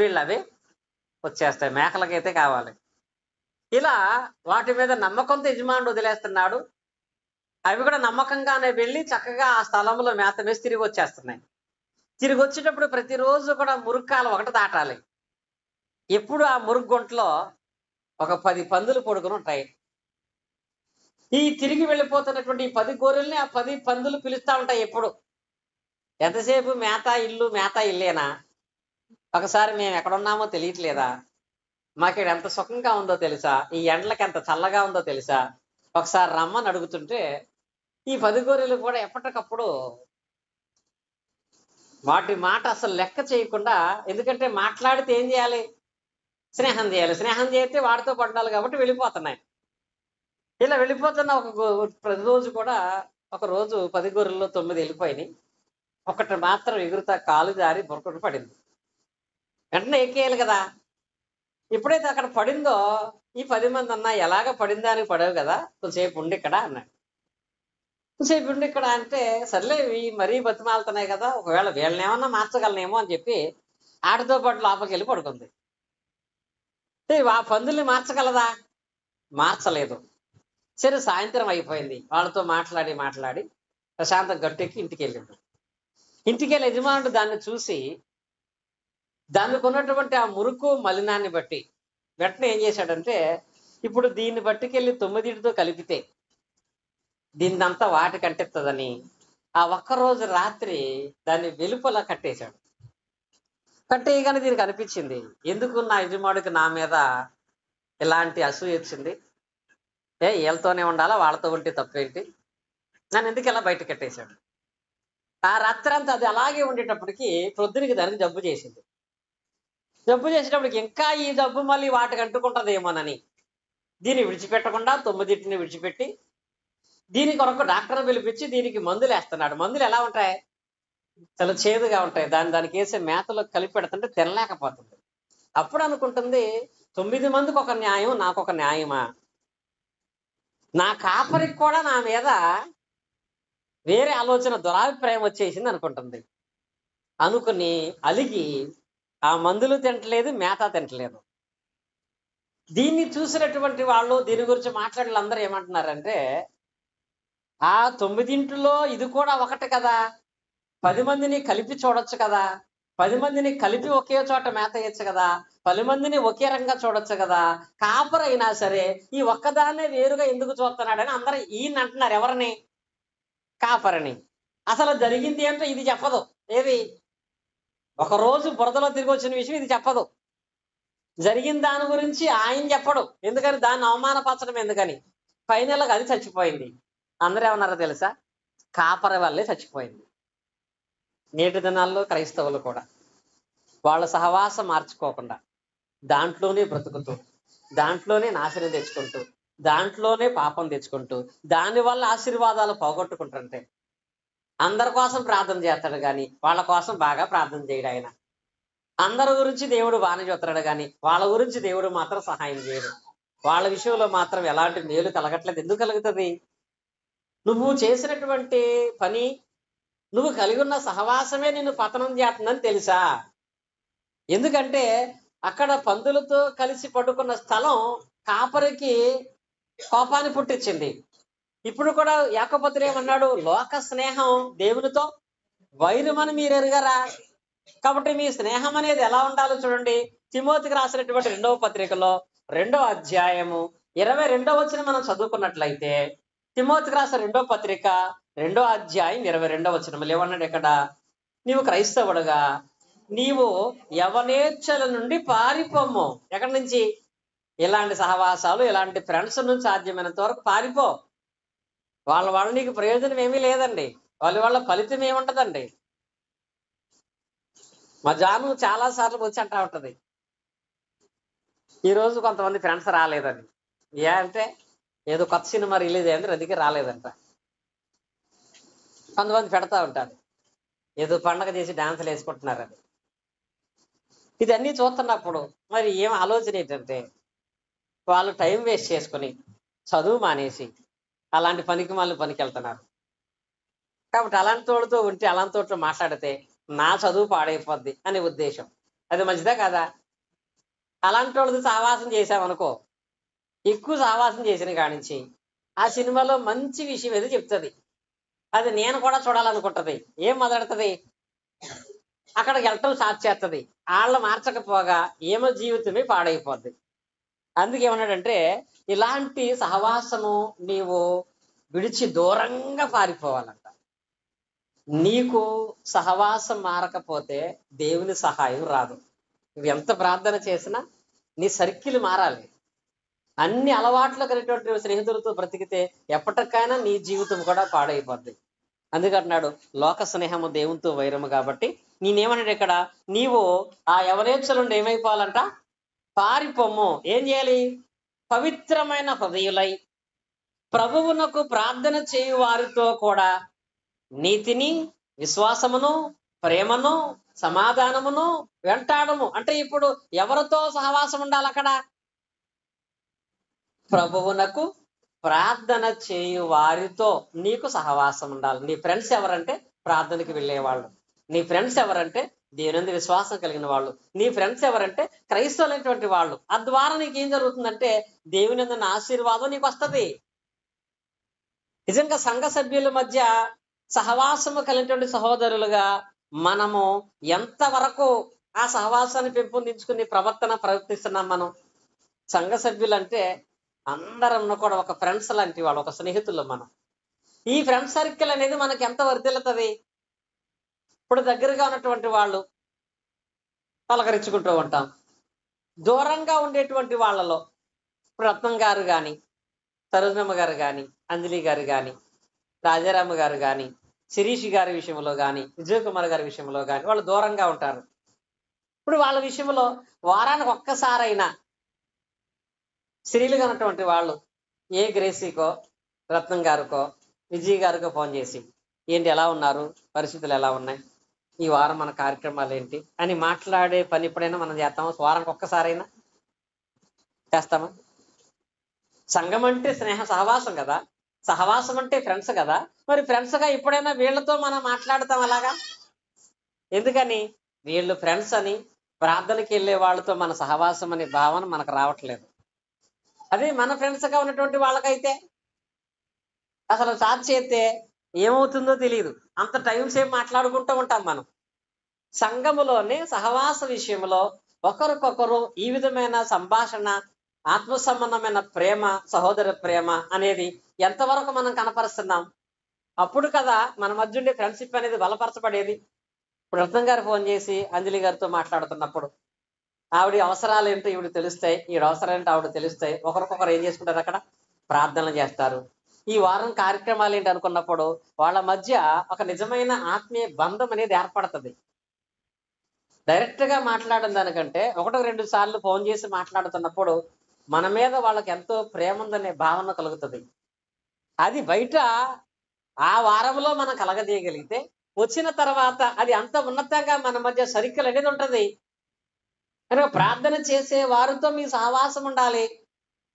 వచ్చేస్తాయి. మేకలకైతే కావాలి. ఇలా వాటి మీద నమ్మకంతో యజమానుడు వదిలేస్తున్నాడు. అవి కూడా నమ్మకంగానే వెళ్ళి చక్కగా ఆ స్థలంలో మేత వేసి తిరిగి వచ్చేస్తున్నాయి. తిరిగి వచ్చేటప్పుడు ప్రతిరోజు కూడా మురుక్కాలు ఒకటి దాటాలి. ఎప్పుడు ఆ మురుగు గుంటలో ఒక 10 పందులు పడుకుని ఉంటాయి. ఈ తిరిగి వెళ్ళిపోతున్నటువంటి 10 గొర్రెల్ని ఆ 10 పందులు పిలుస్తా ఉంటాయి. ఎప్పుడు ఎంతసేపు మేత ఇల్లేనా? ఒకసారి మేము ఎక్కడున్నామో తెలియట్లేదా? మాకు ఎంత సుఖంగా ఉందో తెలుసా? ఈ ఎండలకి ఎంత చల్లగా ఉందో తెలుసా? ఒకసారి రమ్మని అడుగుతుంటే ఈ 10 గొర్రెలు కూడా ఎప్పటికప్పుడు వాటి మాట అసలు లెక్క చేయకుండా, ఎందుకంటే మాట్లాడితే ఏం చేయాలి? స్నేహం చేయాలి. స్నేహం చేస్తే వాడితో పడ్డాలి కాబట్టి వెళ్ళిపోతున్నాయి. ఇలా వెళ్ళిపోతున్న ప్రతిరోజు కూడా ఒక రోజు 10 గొర్రెల్లో 9 వెళ్ళిపోయినాయి. ఒకటి మాత్రం ఎగురుతా కాలు జారి బొరకటి పడింది. వెంటనే ఎక్కేయాలి కదా. ఎప్పుడైతే అక్కడ పడిందో ఈ 10 మంది అన్నా ఎలాగ పడిందా అని పడవు కదా, కొంచెంసేపు ఉండి ఇక్కడ అన్నాడు. కొంచెంసేపు ఉండి ఇక్కడ అంటే సర్లే మరీ బతిమాలుతున్నాయి కదా, ఒకవేళ వీళ్ళని ఏమన్నా మార్చగలనేమో అని చెప్పి ఆటతో పాటు లోపలికి వెళ్ళి పడుకుంది. ఆ పందుల్ని మార్చగలదా? మార్చలేదు. సరే, సాయంత్రం అయిపోయింది. వాళ్ళతో మాట్లాడి ప్రశాంతం గట్టెక్కి ఇంటికి వెళ్ళింది. ఇంటికి వెళ్ళి యజమానుడు దాన్ని చూసి దానికి ఉన్నటువంటి ఆ మురుకు మలినాన్ని బట్టి వెంటనే ఏం చేశాడంటే, ఇప్పుడు దీన్ని పట్టుకెళ్ళి 9తో కలిపితే దీన్నంతా వాటికి అంటిస్తుందని ఆ ఒక్కరోజు రాత్రి దాన్ని వెలుపల కట్టేశాడు. కట్టేయగానే దీనికి అనిపించింది, ఎందుకు నా యజమానుడికి నా మీద ఇలాంటి అసూయ వచ్చింది, వీళ్ళతోనే ఉండాలా, వాళ్ళతో ఉంటే తప్పేంటి, నన్ను ఎందుకు ఇలా బయట కట్టేశాడు. ఆ రాత్రి అంతా అది అలాగే ఉండేటప్పటికి ప్రొద్దునికి దానికి జబ్బు చేసింది. జబ్బు చేసేటప్పటికి ఇంకా ఈ జబ్బు మళ్ళీ వాటికి అంటుకుంటదేమోనని దీన్ని విడిచిపెట్టకుండా 9ని విడిచిపెట్టి దీని కొరకు డాక్టర్ పిలిపించి దీనికి మందులు వేస్తున్నాడు. మందులు ఎలా ఉంటాయి, చాలా చేదుగా ఉంటాయి. దానికి వేసే మేతలో కలిపి పెడుతుంటే తినలేకపోతుంది. అప్పుడు అనుకుంటుంది, 9 మందికి ఒక న్యాయం, నాకు ఒక న్యాయమా, నా కాపరికి కూడా నా మీద వేరే ఆలోచన, దురాభిప్రాయం వచ్చేసింది అనుకుంటుంది. అనుకుని అలిగి ఆ మందులు తింటలేదు, మేత తింటలేదు. దీన్ని చూసినటువంటి వాళ్ళు, దీని గురించి మాట్లాడే వాళ్ళందరూ ఏమంటున్నారంటే, ఆ 9 ఇది కూడా ఒకటి కదా, 10 మందిని కలిపి చూడొచ్చు కదా, 10 మందిని కలిపి ఒకే చోట మేత వేయచ్చు కదా, 10 మందిని ఒకే రంగా చూడొచ్చు కదా, కాపరైనా సరే ఈ ఒక్కదాన్నే వేరుగా ఎందుకు చూస్తున్నాడని అందరూ ఈయన అంటున్నారు. ఎవరిని? కాపరిని. అసలు జరిగింది ఏంటో ఇది చెప్పదు. ఏది? ఒకరోజు బురదలో తిరిగి వచ్చిన విషయం ఇది చెప్పదు. జరిగిన దాని గురించి ఆయన చెప్పడు. ఎందుకని? దాన్ని అవమానపరచడం ఎందుకని. ఫైనల్గా అది చచ్చిపోయింది. అందరూ ఏమన్నారో తెలుసా? కాపరి వల్లే చచ్చిపోయింది. నేటి దినాల్లో క్రైస్తవులు కూడా వాళ్ళ సహవాసం మార్చుకోకుండా దాంట్లోనే బ్రతుకుతూ, దాంట్లోనే నాశనం తెచ్చుకుంటూ, దాంట్లోనే పాపం తెచ్చుకుంటూ, దానివల్ల ఆశీర్వాదాలు పోగొట్టుకుంటుంటే అందరి కోసం ప్రార్థన చేస్తాడు కానీ వాళ్ళ కోసం బాగా ప్రార్థన చేయడు ఆయన. అందరి గురించి దేవుడు బాగానే చూస్తాడు కానీ వాళ్ళ గురించి దేవుడు మాత్రం సహాయం చేయడు. వాళ్ళ విషయంలో మాత్రం ఎలాంటి మేలు కలగట్లేదు. ఎందుకు కలుగుతుంది? నువ్వు చేసినటువంటి పని, నువ్వు కలిగి ఉన్న సహవాసమే నిన్ను పతనం చేస్తుందని తెలుసా? ఎందుకంటే అక్కడ పందులతో కలిసి పడుకున్న స్థలం కాపరికి కోపాన్ని పుట్టించింది. ఇప్పుడు కూడా యాకోబు ఏమన్నాడు? లోక స్నేహం దేవునితో వైరమని మీరు ఎరుగరా? కాబట్టి మీ స్నేహం అనేది ఎలా ఉండాలో చూడండి. తిమోతికి రాసినటువంటి 2వ పత్రికలో 2వ అధ్యాయము 22వ వచనం మనం చదువుకున్నట్లయితే, తిమోతికి రాసిన 2వ పత్రిక 2వ అధ్యాయం 22వ వచనం ఏమన్నాడు ఇక్కడ? నీవు క్రైస్తవుడుగా నీవు యవనేచ్ఛల నుండి పారిపోము. ఎక్కడి నుంచి? ఇలాంటి సహవాసాలు, ఇలాంటి ఫ్రెండ్స్ నుంచి సాధ్యమైనంత వరకు పారిపో. వాళ్ళ నీకు ప్రయోజనం ఏమీ లేదండి. వాళ్ళ ఫలితం ఏముంటదండి. మా జాను చాలా సార్లు వచ్చి అంటా ఉంటది, ఈరోజు కొంతమంది ఫ్రెండ్స్ రాలేదని. ఏ అంటే ఏదో కొత్త సినిమా రిలీజ్ అయింది, అందుకే రాలేదంట. కొంతమంది పెడతా ఉంటారు, ఏదో పండగ చేసి డాన్సులు వేసుకుంటున్నారని. ఇదన్నీ చూస్తున్నప్పుడు మరి ఏం ఆలోచన ఏంటంటే, వాళ్ళు టైం వేస్ట్ చేసుకుని చదువు మానేసి అలాంటి పనికి వెళ్తున్నారు. కాబట్టి అలాంటి తోడుతో ఉంటే, అలాంటి తోడుతో మాట్లాడితే నా చదువు పాడైపోద్ది అనే ఉద్దేశం. అది మంచిదా కాదా? అలాంటి వాళ్ళతో సహవాసం చేసామనుకో, ఎక్కువ సహవాసం చేసిన కానించి ఆ సినిమాలో మంచి విషయం ఏదో చెప్తుంది, అది నేను కూడా చూడాలనుకుంటది. ఏం మొదలెడుతుంది? అక్కడికి వెళ్ళటం స్టార్ట్ చేస్తుంది. వాళ్ళని మార్చకపోగా ఏమో జీవితమే పాడైపోద్ది. అందుకేమన్నాడంటే, ఇలాంటి సహవాసము నీవు విడిచి దూరంగా పారిపోవాలంట. నీకు సహవాసం మారకపోతే దేవుని సహాయం రాదు. నువ్వు ఎంత ప్రార్థన చేసినా నీ సర్కిల్ మారాలి. అన్ని అలవాట్లు కలిగినటువంటి స్నేహితులతో బ్రతికితే ఎప్పటికైనా నీ జీవితం కూడా పాడైపోద్ది. అందుకంటున్నాడు, లోక స్నేహము దేవునితో వైరము. కాబట్టి నేనేమన్నాడు ఇక్కడ? నీవు ఆ యవనేచ్ఛల నుండి ఏమైపోవాలంట? పారిపోము. ఏం చేయాలి? పవిత్రమైన హృదయులై ప్రభువునకు ప్రార్థన చేయు వారితో కూడా నీతిని, విశ్వాసమును, ప్రేమను, సమాధానమును వెంటాడము. అంటే ఇప్పుడు ఎవరితో సహవాసం ఉండాలి అక్కడ? ప్రభువునకు ప్రార్థన చేయు వారితో నీకు సహవాసం ఉండాలి. నీ ఫ్రెండ్స్ ఎవరంటే ప్రార్థనకి వెళ్ళేవాళ్ళు. నీ ఫ్రెండ్స్ ఎవరంటే దేవుని విశ్వాసం కలిగిన వాళ్ళు. నీ ఫ్రెండ్స్ ఎవరంటే క్రైస్తవులైనటువంటి వాళ్ళు. ఆ ద్వారా నీకు ఏం జరుగుతుందంటే దేవుని ఆశీర్వాదం నీకు వస్తుంది. నిజంగా సంఘ సభ్యుల మధ్య సహవాసము కలిగినటువంటి సహోదరులుగా మనము ఎంతవరకు ఆ సహవాసాన్ని పెంపొందించుకుని ప్రవర్తిస్తున్నాం. మనం సంఘ సభ్యులంటే అందరం కూడా ఒక ఫ్రెండ్స్ లాంటి వాళ్ళు, ఒక స్నేహితులు. మనం ఈ ఫ్రెండ్ సర్కిల్ అనేది మనకి ఎంత వర్ధిల్లుతుంది. ఇప్పుడు దగ్గరగా ఉన్నటువంటి వాళ్ళు పలకరించుకుంటూ ఉంటాం. దూరంగా ఉండేటువంటి వాళ్ళలో ఇప్పుడు రత్నం గారు కానీ, సరోజనమ్మ గారు కానీ, అంజలి గారు కానీ, రాజారామ గారు కానీ, శిరీష్ గారి విషయంలో కానీ, విజయ్ కుమార్ గారి విషయంలో కానీ వాళ్ళు దూరంగా ఉంటారు. ఇప్పుడు వాళ్ళ విషయంలో వారానికి ఒక్కసారైనా స్త్రీలుగా ఉన్నటువంటి వాళ్ళు ఏ గ్రేసీకో, రత్నం గారికో, విజయ్ గారికో ఫోన్ చేసి ఏంటి, ఎలా ఉన్నారు, పరిస్థితులు ఎలా ఉన్నాయి, ఈ వారం మన కార్యక్రమాలు ఏంటి అని మాట్లాడే పని ఎప్పుడైనా మనం చేస్తామా? వారానికి ఒక్కసారైనా చేస్తామా? సంఘం అంటే స్నేహ సహవాసం కదా, సహవాసం అంటే ఫ్రెండ్స్ కదా. మరి ఫ్రెండ్స్ గా ఎప్పుడైనా వీళ్ళతో మనం మాట్లాడతాం అలాగా? ఎందుకని? వీళ్ళు ఫ్రెండ్స్ అని ప్రార్థనకి వెళ్ళే వాళ్ళతో మన సహవాసం అనే భావన మనకు రావట్లేదు. అదే మన ఫ్రెండ్స్ గా ఉన్నటువంటి వాళ్ళకైతే అసలు చాట్ చేస్తే ఏమవుతుందో తెలియదు, అంత టైం సేపు మాట్లాడుకుంటూ ఉంటాం మనం. సంఘములోనే సహవాస విషయంలో ఒకరికొకరు ఈ విధమైన సంభాషణ, ఆత్మ సంబంధమైన ప్రేమ, సహోదర ప్రేమ అనేది ఎంతవరకు మనం కనపరుస్తున్నాం? అప్పుడు కదా మన మధ్య ఉండే ఫ్రెండ్షిప్ అనేది బలపరచబడేది. ఇప్పుడు రత్నం గారు ఫోన్ చేసి అంజలి గారితో మాట్లాడుతున్నప్పుడు ఆవిడ అవసరాలు ఏంటో ఈవిడ తెలుస్తాయి, ఈవిడ అవసరం ఏంటో ఆవిడ తెలుస్తాయి. ఒకరికొకరు ఏం చేసుకుంటారు, అక్కడ ప్రార్థనలు చేస్తారు. ఈ వారం కార్యక్రమాలు ఏంటి అనుకున్నప్పుడు వాళ్ళ మధ్య ఒక నిజమైన ఆత్మీయ బంధం అనేది ఏర్పడుతుంది. డైరెక్ట్ గా మాట్లాడిన దానికంటే 1-2 సార్లు ఫోన్ చేసి మాట్లాడుతున్నప్పుడు మన మీద వాళ్ళకి ఎంతో ప్రేమ ఉందనే భావన కలుగుతుంది. అది బయట ఆ వారంలో మనం కలగజేయగలిగితే వచ్చిన తర్వాత అది అంత ఉన్నతంగా మన మధ్య సర్కిల్ అనేది ఉంటది. కనుక ప్రార్థన చేసే వారితో మీ సహవాసం ఉండాలి.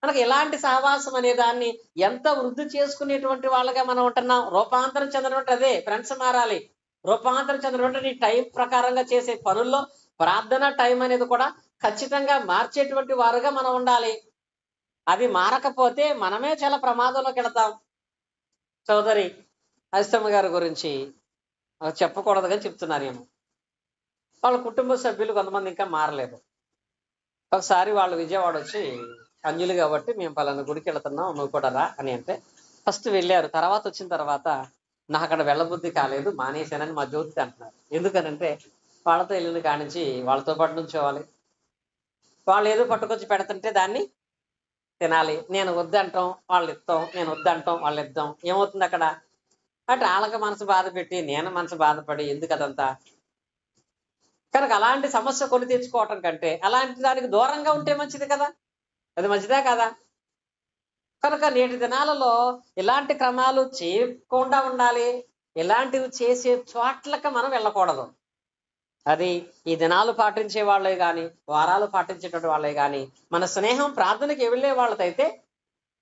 మనకి ఎలాంటి సహవాసం అనే దాన్ని ఎంత వృద్ధి చేసుకునేటువంటి వాళ్ళగా మనం ఉంటున్నాం. రూపాంతరం చెందడం అదే ఫ్రెండ్స్ మారాలి. రూపాంతరం చెందడం నీ టైం ప్రకారంగా చేసే పనుల్లో ప్రార్థన టైం అనేది కూడా ఖచ్చితంగా మార్చేటువంటి వారుగా మనం ఉండాలి. అది మారకపోతే మనమే చాలా ప్రమాదంలోకి వెళతాం. చౌదరి అరిష్టమ్మ గారి గురించి చెప్పకూడదు కానీ చెప్తున్నారేమో. వాళ్ళ కుటుంబ సభ్యులు కొంతమంది ఇంకా మారలేదు. ఒకసారి వాళ్ళు విజయవాడ వచ్చి, అంజలి కాబట్టి మేము పలానా గుడికి వెళుతున్నాం, నువ్వు కూడా రా అని అంటే ఫస్ట్ వెళ్ళారు. తర్వాత వచ్చిన తర్వాత నాకు అక్కడ వెళ్ళబుద్ధి కాలేదు, మానేశానని మా జ్యోతి అంటున్నారు. ఎందుకనంటే వాళ్ళతో వెళ్ళిన కానించి వాళ్ళతో పాటు నుంచోవాలి, వాళ్ళు ఏదో పట్టుకొచ్చి పెడుతుంటే దాన్ని తినాలి. నేను వద్దంటాం వాళ్ళు ఇస్తాం, నేను వద్దంటాం వాళ్ళు ఇద్దాం. ఏమవుతుంది అక్కడ అంటే వాళ్ళకి మనసు బాధ పెట్టి నేను మనసు బాధపడి ఎందుకు అదంతా. కనుక అలాంటి సమస్య కొని తెచ్చుకోవటం కంటే అలాంటి దానికి దూరంగా ఉంటే మంచిది కదా. అది మంచిదే కదా. కనుక నేటి దినాలలో ఇలాంటి క్రమాలు చేయకుండా ఉండాలి. ఇలాంటివి చేసే చోట్లకి మనం వెళ్ళకూడదు. అది ఈ దినాలు పాటించే వాళ్ళే కానీ, వారాలు పాటించేటువంటి వాళ్ళే కానీ, మన స్నేహం ప్రార్థనకి వెళ్ళే వాళ్ళకైతే,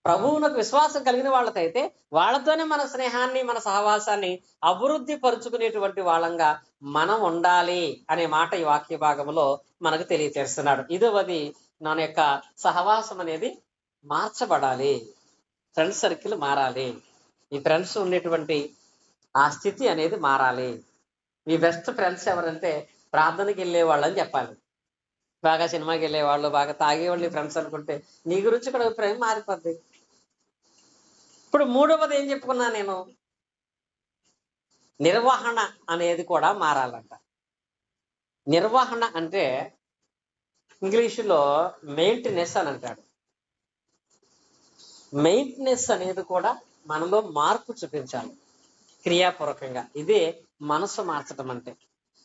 ప్రభువునకు విశ్వాసం కలిగిన వాళ్ళకైతే వాళ్ళతోనే మన స్నేహాన్ని, మన సహవాసాన్ని అభివృద్ధి పరుచుకునేటువంటి వాళ్ళంగా మనం ఉండాలి అనే మాట ఈ వాక్య భాగంలో మనకు తెలియజేస్తున్నాడు. ఇదవది మన యొక్క సహవాసం అనేది మార్చబడాలి. ఫ్రెండ్స్ సర్కిల్ మారాలి. ఈ ఫ్రెండ్స్ ఉండేటువంటి ఆ స్థితి అనేది మారాలి. మీ బెస్ట్ ఫ్రెండ్స్ ఎవరంటే ప్రార్థనకి వెళ్ళే వాళ్ళు అని చెప్పాలి. బాగా సినిమాకి వెళ్ళేవాళ్ళు, బాగా తాగేవాళ్ళు ఫ్రెండ్స్ అనుకుంటే నీ గురించి కూడా అభిప్రాయం మారిపోద్ది. ఇప్పుడు మూడవది ఏం చెప్పుకున్నా నేను, నిర్వహణ అనేది కూడా మారాలంట. నిర్వహణ అంటే ఇంగ్లీషులో మెయింటెనెన్స్ అని అంటాడు. మెయింటెనెన్స్ అనేది కూడా మనలో మార్పు చూపించాలి క్రియాపూర్వకంగా. ఇదే మనసు మార్చడం అంటే.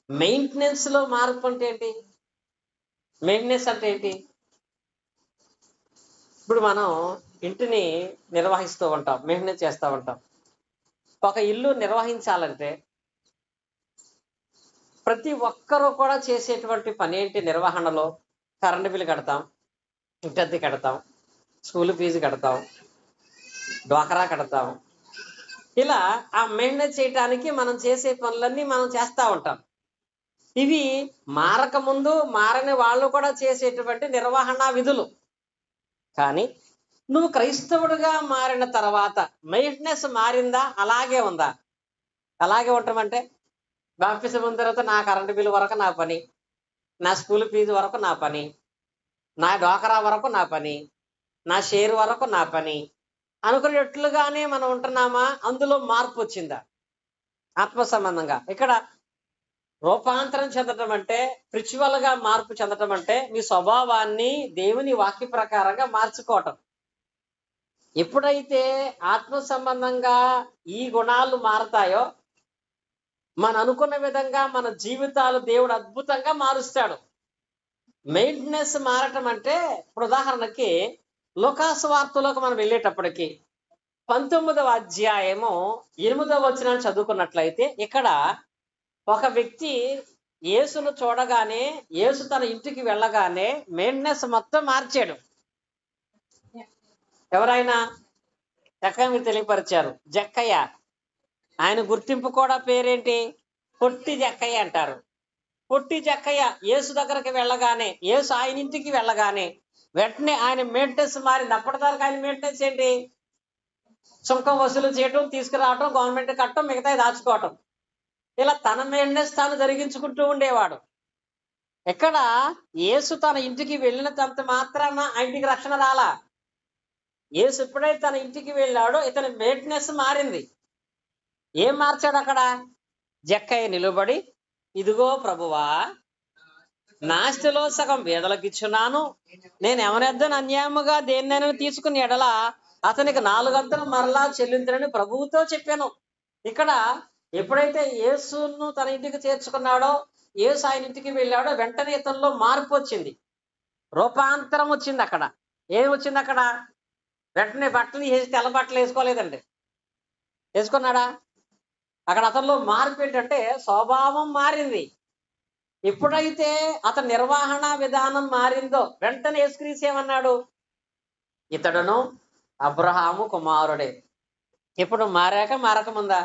మెయింటెనెన్స్ లో మార్పు అంటే ఏంటి? మెయింటెనెన్స్ అంటే ఏంటి? ఇప్పుడు మనం ఇంటిని నిర్వహిస్తూ ఉంటాం, మెయింటెనెన్స్ చేస్తూ ఉంటాం. ఒక ఇల్లు నిర్వహించాలంటే ప్రతి ఒక్కరూ కూడా చేసేటువంటి పని ఏంటి? నిర్వహణలో కరెంటు బిల్లు కడతాం, ఇంటద్దె కడతాం, స్కూల్ ఫీజు కడతాం, డ్వాక్రా కడతాం. ఇలా ఆ మెయింటెనెన్స్ చేయడానికి మనం చేసే పనులన్నీ మనం చేస్తూ ఉంటాం. ఇవి మారక ముందు మారని వాళ్ళు కూడా చేసేటువంటి నిర్వహణ విధులు. కానీ నువ్వు క్రైస్తవుడిగా మారిన తర్వాత మెయింటెనెన్స్ మారిందా? అలాగే ఉందా? అలాగే ఉండటం అంటే బాప్తిసం పొందిన తర్వాత నా కరెంటు బిల్లు వరకు నా పని, నా స్కూల్ ఫీజు వరకు నా పని, నా డోకరా వరకు నా పని, నా షేర్ వరకు నా పని అనుకునేట్లుగానే మనం ఉంటున్నామా? అందులో మార్పు వచ్చిందా ఆత్మ సంబంధంగా? ఇక్కడ రూపాంతరం చెందటం అంటే, స్పిరిచువల్ గా మార్పు చెందటం అంటే మీ స్వభావాన్ని దేవుని వాక్య ప్రకారంగా మార్చుకోవటం. ఎప్పుడైతే ఆత్మ సంబంధంగా ఈ గుణాలు మారతాయో మన అనుకున్న విధంగా మన జీవితాలు దేవుడు అద్భుతంగా మారుస్తాడు. మెయింటెనెన్స్ మారటం అంటే, ఇప్పుడు ఉదాహరణకి లూకాసు వార్తలోకి మనం వెళ్ళేటప్పటికి 19వ అధ్యాయము 8వ వచనాన్ని చదువుకున్నట్లయితే, ఇక్కడ ఒక వ్యక్తి యేసును చూడగానే, యేసు తన ఇంటికి వెళ్ళగానే మెయింటెనెన్స్ మొత్తం మార్చాడు. ఎవరైనా? చక్కగా మీరు తెలియపరిచారు, జక్కయ్య. ఆయన గుర్తింపు కూడా పేరేంటి? పొట్టి జక్కయ్య అంటారు. పొట్టి జక్కయ్య యేసు దగ్గరికి వెళ్ళగానే, యేసు ఆయన ఇంటికి వెళ్ళగానే వెంటనే ఆయన మెయింటెనెన్స్ మారింది. అప్పటిదాకా ఆయన మెయింటెనెన్స్ ఏంటి? సుంకం వసూలు చేయటం, తీసుకురావటం, గవర్నమెంట్ కట్టడం, మిగతాయి దాచుకోవటం. ఇలా తన మెయింటెనెన్స్ తాను జరిగించుకుంటూ ఉండేవాడు. ఎక్కడ యేసు తన ఇంటికి వెళ్ళినంత మాత్రాన ఆ ఇంటికి రక్షణ రాలా. యేసు ఎప్పుడైతే తన ఇంటికి వెళ్ళాడో ఇతని మెయింటెనెన్స్ మారింది. ఏం మార్చాడు అక్కడ? జక్కయ్య నిలబడి, ఇదిగో ప్రభువా, నాస్తిలో సగం బీదలకు ఇచ్చున్నాను, నేను ఎవరెద్దను అన్యాయముగా దేన్నైనా తీసుకుని ఎడల అతనికి 4 అంతలు మరలా చెల్లించనని ప్రభువుతో చెప్పాను. ఇక్కడ ఎప్పుడైతే యేసును తన ఇంటికి చేర్చుకున్నాడో, యేసు ఆయన ఇంటికి వెళ్ళాడో వెంటనే ఇతనిలో మార్పు వచ్చింది, రూపాంతరం వచ్చింది. అక్కడ ఏం వచ్చింది? అక్కడ వెంటనే బట్టలు వేసి తెల్ల బట్టలు వేసుకోలేదండి. వేసుకున్నాడా? అక్కడ అతనిలో మార్పు ఏంటంటే స్వభావం మారింది. ఎప్పుడైతే అతని నిర్వహణ విధానం మారిందో వెంటనే యేసుక్రీస్తు ఏమన్నాడు? ఇతడును అబ్రహాము కుమారుడే. ఇప్పుడు మారకముందా?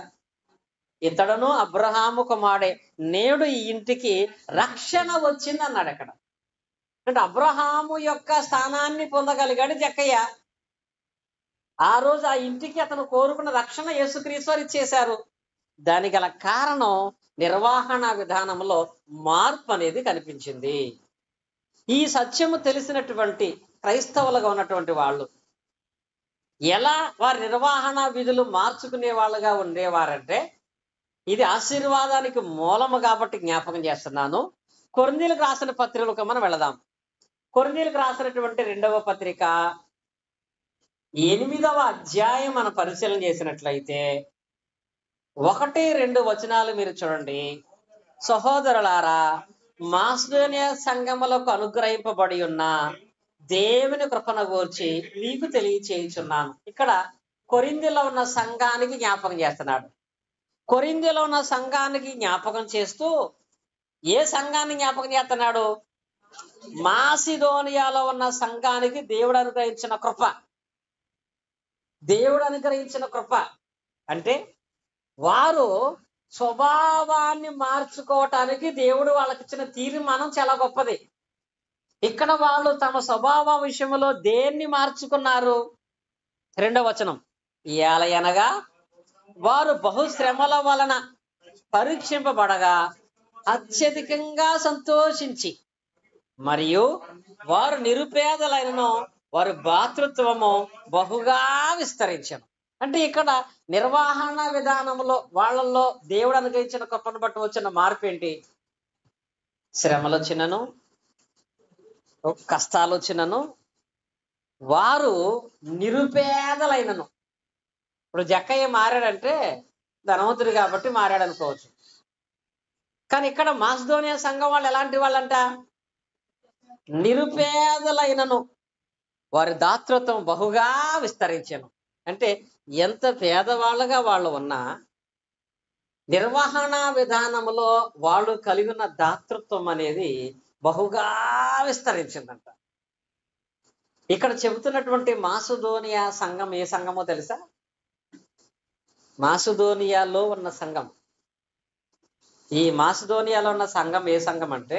ఇతడును అబ్రహాము కుమారుడే, నేడు ఈ ఇంటికి రక్షణ వచ్చింది అన్నాడు. అక్కడ అంటే అబ్రహాము యొక్క స్థానాన్ని పొందగలిగాడు జక్కయ్య. ఆ రోజు ఆ ఇంటికి అతను కోరుకున్న రక్షణ యేసుక్రీస్తు వారు ఇచ్చేశారు. దానికి గల కారణం నిర్వహణ విధానంలో మార్పు అనేది కనిపించింది. ఈ సత్యము తెలిసినటువంటి క్రైస్తవులుగా ఉన్నటువంటి వాళ్ళు ఎలా వారి నిర్వహణ విధులు మార్చుకునే వాళ్ళుగా ఉండేవారంటే, ఇది ఆశీర్వాదానికి మూలము కాబట్టి జ్ఞాపకం చేస్తున్నాను. కొరింథీయులకు రాసిన పత్రికలకు మనం వెళదాం. కొరింథీయులకు రాసినటువంటి 2వ పత్రిక 8వ అధ్యాయం మనం పరిశీలన చేసినట్లయితే 1-2 వచనాలు మీరు చూడండి. సహోదరులారా, మాసిదోనియ సంఘములకు అనుగ్రహింపబడి ఉన్న దేవుని కృపను గూర్చి మీకు తెలియచేయుచున్నాను. ఇక్కడ కొరింథీలో ఉన్న సంఘానికి జ్ఞాపకం చేస్తున్నాడు. కొరింథీలో ఉన్న సంఘానికి జ్ఞాపకం చేస్తూ ఏ సంఘాన్ని జ్ఞాపకం చేస్తున్నాడు? మాసిదోనియాలో ఉన్న సంఘానికి దేవుడు అనుగ్రహించిన కృప. దేవుడు అనుగ్రహించిన కృప అంటే వారు స్వభావాన్ని మార్చుకోవటానికి దేవుడు వాళ్ళకి ఇచ్చిన తీర్మానం చాలా గొప్పది. ఇక్కడ వాళ్ళు తమ స్వభావ విషయంలో దేన్ని మార్చుకున్నారు? 2వ వచనం, ఏలయనగా వారు బహుశ్రమల వలన పరీక్షింపబడగా అత్యధికంగా సంతోషించి, మరియు వారు నిరుపేదలైనను వారి భాతృత్వము బహుగా విస్తరించను. అంటే ఇక్కడ నిర్వహణ విధానంలో వాళ్ళల్లో దేవుడు అనుగ్రహించిన కృపను బట్టి వచ్చిన మార్పు ఏంటి? శ్రమలు వచ్చినను, కష్టాలు వచ్చినను వారు నిరుపేదలైనను. ఇప్పుడు జక్కయ్య మారాడంటే ధనవంతుడు కాబట్టి మారాడు అనుకోవచ్చు. కానీ ఇక్కడ మాసిదోనియా సంఘం వాళ్ళు ఎలాంటి వాళ్ళంట? నిరుపేదలైనను వారి దాతృత్వం బహుగా విస్తరించను. అంటే ఎంత పేదవాళ్ళగా వాళ్ళు ఉన్నా నిర్వహణ విధానంలో వాళ్ళు కలిగిన దాతృత్వం అనేది బహుగా విస్తరించిందంట. ఇక్కడ చెబుతున్నటువంటి మాసిదోనియా సంఘం ఏ సంఘమో తెలుసా? మాసిదోనియాలో ఉన్న సంఘం. ఈ మాసిదోనియాలో ఉన్న సంఘం ఏ సంఘం అంటే,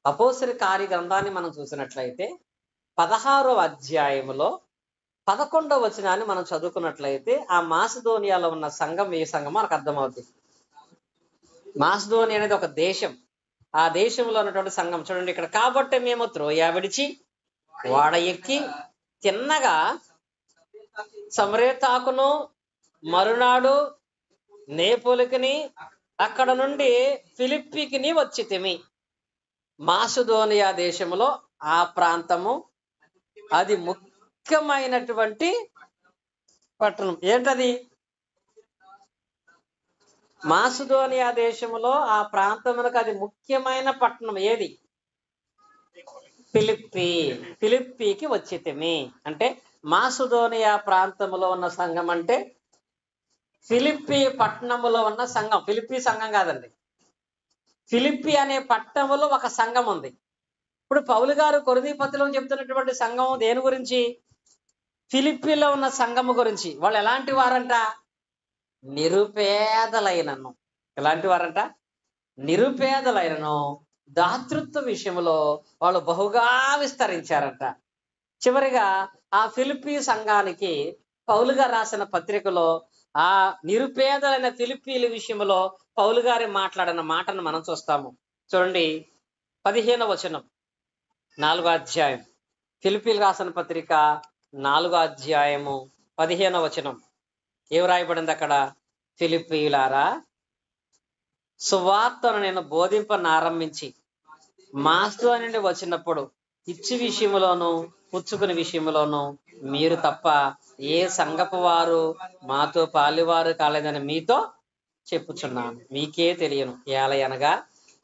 అపోస్తలుల కార్య గ్రంథాన్ని మనం చూసినట్లయితే 16వ అధ్యాయములో 11వ వచనాన్ని మనం చదువుకున్నట్లయితే ఆ మాసిదోనియాలో ఉన్న సంఘం ఏ సంఘమో మనకు అర్థమవుతుంది. మాసిదోనియా అనేది ఒక దేశం. ఆ దేశంలో ఉన్నటువంటి సంఘం చూడండి ఇక్కడ. కాబట్టి మేము త్రోయ విడిచి వాడ ఎక్కి తిన్నగా సమరేతాకును మరునాడు నేపోలికిని అక్కడ నుండి ఫిలిప్పీకిని వచ్చితిమి. మాసిదోనియా దేశంలో ఆ ప్రాంతము అది ముఖ్యమైనటువంటి పట్టణం. ఏంటది? మాసిదోనియా దేశంలో ఆ ప్రాంతమునకు అది ముఖ్యమైన పట్టణం ఏది? ఫిలిప్పి. ఫిలిప్పీకి వచ్చితిమి అంటే మాసిదోనియా ప్రాంతంలో ఉన్న సంఘం అంటే ఫిలిప్పి పట్టణములో ఉన్న సంఘం. ఫిలిప్పి సంఘం కాదండి, ఫిలిప్పి అనే పట్టణములో ఒక సంఘం ఉంది. ఇప్పుడు పౌలు గారు కొరింథీ పత్రికలో చెప్తున్నటువంటి సంఘం దేని గురించి? ఫిలిప్పీలో ఉన్న సంఘము గురించి. వాళ్ళు ఎలాంటి వారంట? నిరుపేదలైనను. ఎలాంటి వారంట? నిరుపేదలైనను దాతృత్వ విషయంలో వాళ్ళు బహుగా విస్తరించారంట. చివరిగా ఆ ఫిలిప్పీ సంఘానికి పౌలు గారు రాసిన పత్రికలో ఆ నిరుపేదలైన ఫిలిప్పీల విషయంలో పౌలు గారి మాట్లాడిన మాటను మనం చూస్తాము. చూడండి 15వ వచనం 4వ అధ్యాయం. ఫిలిప్పీలు రాసిన పత్రిక 4వ అధ్యాయము 15వ వచనం. ఏం రాయబడింది అక్కడ? ఫిలిప్పీయులారా, సువార్తను నేను బోధింపనారంభించి మాసిదోనియా నుండి వచ్చినప్పుడు ఇచ్చి విషయంలోను పుచ్చుకుని విషయంలోను మీరు తప్ప ఏ సంఘపు వారు మాతో పాలివారు కాలేదని మీతో చెప్పుచున్నాను. మీకే తెలియను ఏలయనగా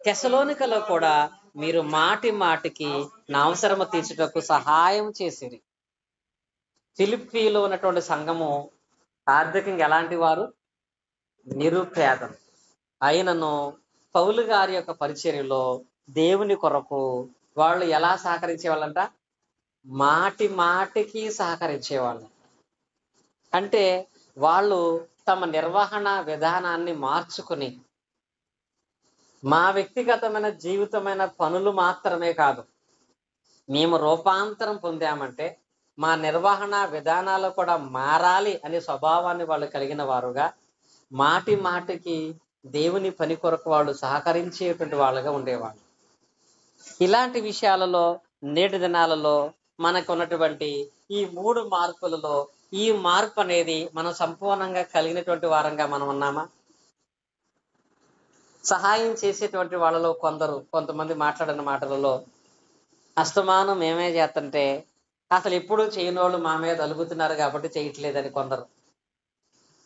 తెసలోనికలో కూడా మీరు మాటి మాటికి నా అవసరము తీర్చుటకు సహాయం చేసిరి. ఫిలిప్పీలో ఉన్నటువంటి సంఘము ఆర్థికంగా ఎలాంటి వారు? నిరుపేదలు. అయినను పౌలు గారి యొక్క పరిచర్యలో దేవుని కొరకు వాళ్ళు ఎలా సహకరించేవాళ్ళంట? మాటి మాటికి సహకరించేవాళ్ళు. అంటే వాళ్ళు తమ నిర్వహణ విధానాన్ని మార్చుకుని మా వ్యక్తిగతమైన జీవితమైన పనులు మాత్రమే కాదు, మేము రూపాంతరం పొందామంటే మా నిర్వహణ విధానాలు కూడా మారాలి అనే స్వభావాన్ని వాళ్ళు కలిగిన వారుగా మాటి మాటికి దేవుని పని కొరకు వాళ్ళు సహకరించేటువంటి వాళ్ళుగా ఉండేవాళ్ళు. ఇలాంటి విషయాలలో నేటి దినాలలో మనకు ఉన్నటువంటి ఈ 3 మార్పులలో ఈ మార్పు అనేది మనం సంపూర్ణంగా కలిగినటువంటి వారంగా మనం ఉన్నామా? సహాయం చేసేటువంటి వాళ్ళలో కొంతమంది మాట్లాడిన మాటలలో అస్తమానం మేమే చేస్తుంటే అసలు ఎప్పుడు చేయని వాళ్ళు మా మీద అలుగుతున్నారు కాబట్టి చేయట్లేదని కొందరు.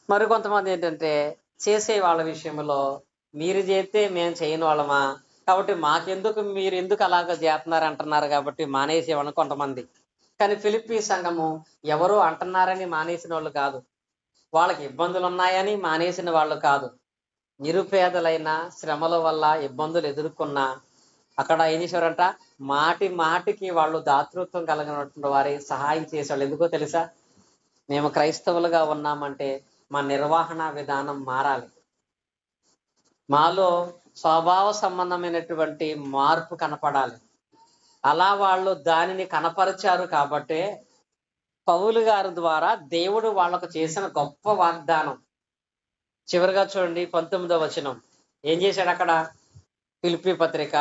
మరికొంతమంది ఏంటంటే చేసే వాళ్ళ విషయంలో మీరు చేస్తే మేము చేయని వాళ్ళమా కాబట్టి మాకెందుకు, మీరు ఎందుకు అలాగ చేస్తున్నారు అంటున్నారు కాబట్టి మానేసేవాళ్ళని కొంతమంది. కానీ ఫిలిప్పీ సంఘము ఎవరో అంటున్నారని మానేసిన వాళ్ళు కాదు, వాళ్ళకి ఇబ్బందులు ఉన్నాయని మానేసిన వాళ్ళు కాదు. నిరుపేదలైన శ్రమల వల్ల ఇబ్బందులు ఎదుర్కొన్నా అక్కడ ఏం చేసేవారంట? మాటి మాటికి వాళ్ళు దాతృత్వం కలిగినటువంటి వారి సహాయం చేసేవాళ్ళు. ఎందుకో తెలుసా? మేము క్రైస్తవులుగా ఉన్నామంటే మా నిర్వహణ విధానం మారాలి, మాలో స్వభావ సంబంధమైనటువంటి మార్పు కనపడాలి. అలా వాళ్ళు దానిని కనపరిచారు కాబట్టే పౌలు గారి ద్వారా దేవుడు వాళ్ళకు చేసిన గొప్ప వాగ్దానం. చివరిగా చూడండి 19వ వచనం. ఏం చేశాడు అక్కడ? ఫిలిప్పీ పత్రిక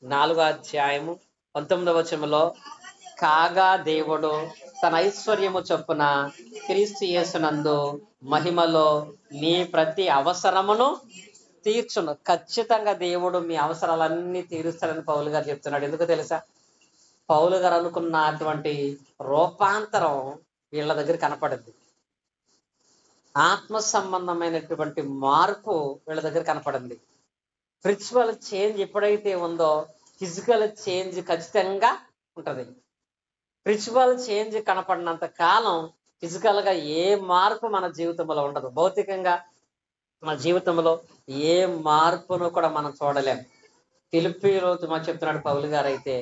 4వ అధ్యాయము 19వ వచనంలో, కాగా దేవుడు తన ఐశ్వర్యము చొప్పున క్రీస్తు యేసునందు మహిమలో నీ ప్రతి అవసరమును తీర్చును. ఖచ్చితంగా దేవుడు మీ అవసరాలన్నీ తీరుస్తాడని పౌలు గారు చెప్తున్నాడు. ఎందుకు తెలుసా? పౌలు గారు అనుకున్నటువంటి రూపాంతరం వీళ్ళ దగ్గర కనపడింది. ఆత్మ సంబంధమైనటువంటి మార్పు వీళ్ళ దగ్గర కనపడింది. స్పిరిచువల్ చేంజ్ ఎప్పుడైతే ఉందో ఫిజికల్ చేంజ్ ఖచ్చితంగా ఉంటది. స్పిరిచువల్ చేంజ్ కనపడినంత కాలం ఫిజికల్ గా ఏ మార్పు మన జీవితంలో ఉండదు. భౌతికంగా మన జీవితంలో ఏ మార్పును కూడా మనం చూడలేం. ఫిలిప్పీ రోజు మనం చెప్తున్నాడు పౌలు గారు అయితే,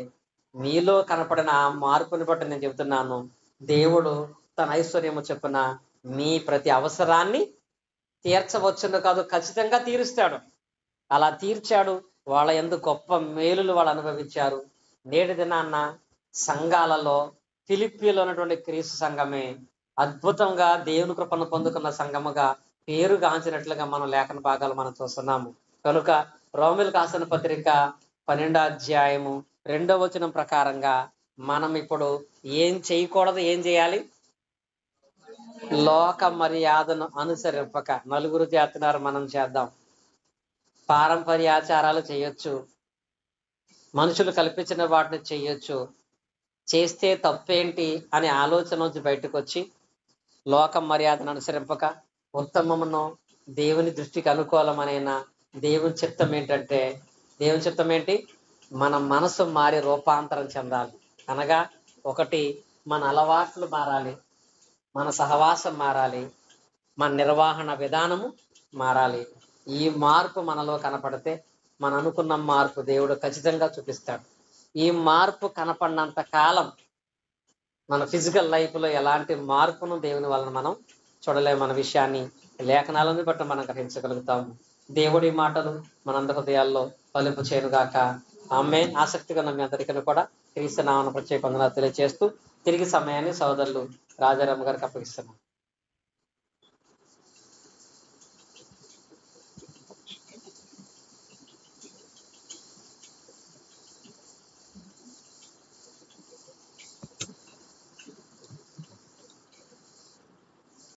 మీలో కనపడిన ఆ మార్పుని బట్టి నేను చెబుతున్నాను, దేవుడు తన ఐశ్వర్యము చొప్పున మీ ప్రతి అవసరాన్ని తీర్చవచ్చును కాదు, ఖచ్చితంగా తీరుస్తాడు. అలా తీర్చాడు. వాళ్ళ యందు గొప్ప మేలులు వాళ్ళు అనుభవించారు. నేటి దినాన్న సంఘాలలో ఫిలిప్పీలో ఉన్నటువంటి క్రీస్తు సంఘమే అద్భుతంగా దేవుని కృపను పొందుకున్న సంఘముగా పేరుగాంచినట్లుగా మనం లేఖన భాగాలు మనం చూస్తున్నాము. కనుక రోమిలకు రాసిన పత్రిక 12వ అధ్యాయము 2వ వచనం ప్రకారంగా మనం ఇప్పుడు ఏం చేయకూడదు, ఏం చేయాలి? లోక మర్యాదను అనుసరింపక. నలుగురు చేస్తున్నారు, మనం చేద్దాం. పారంపర్యాచారాలు చేయొచ్చు, మనుషులు కల్పించిన వాటిని చెయ్యొచ్చు. చేస్తే తప్పేంటి అనే ఆలోచన నుంచి బయటకు వచ్చి లోక మర్యాదను అనుసరింపక ఉత్తమమును దేవుని దృష్టికి అనుకూలమైన దేవుని చిత్తం ఏంటంటే, దేవుని చిత్తం ఏంటి? మన మనసు మారి రూపాంతరం చెందాలి. అనగా ఒకటి, మన అలవాట్లు మారాలి, మన సహవాసం మారాలి, మన నిర్వహణ విధానము మారాలి. ఈ మార్పు మనలో కనపడితే మనం అనుకున్న మార్పు దేవుడు ఖచ్చితంగా చూపిస్తాడు. ఈ మార్పు కనపడినంత కాలం మన ఫిజికల్ లైఫ్ లో ఎలాంటి మార్పును దేవుని వలన మనం చూడలేము. మన విషయాన్ని లేఖనాలను బట్టి మనం గ్రహించగలుగుతాము. దేవుడి మాటలు మనందరి హృదయాల్లో ఫలింపు చేయనుగాక. ఆమేన్. ఆసక్తిగా మీ అందరికీ కూడా క్రీస్తు నామమున ప్రత్యేక వందనాలు తెలియజేస్తూ తిరిగి సమయాన్ని సోదరులు రాజారాం గారికి అప్పగిస్తున్నాం.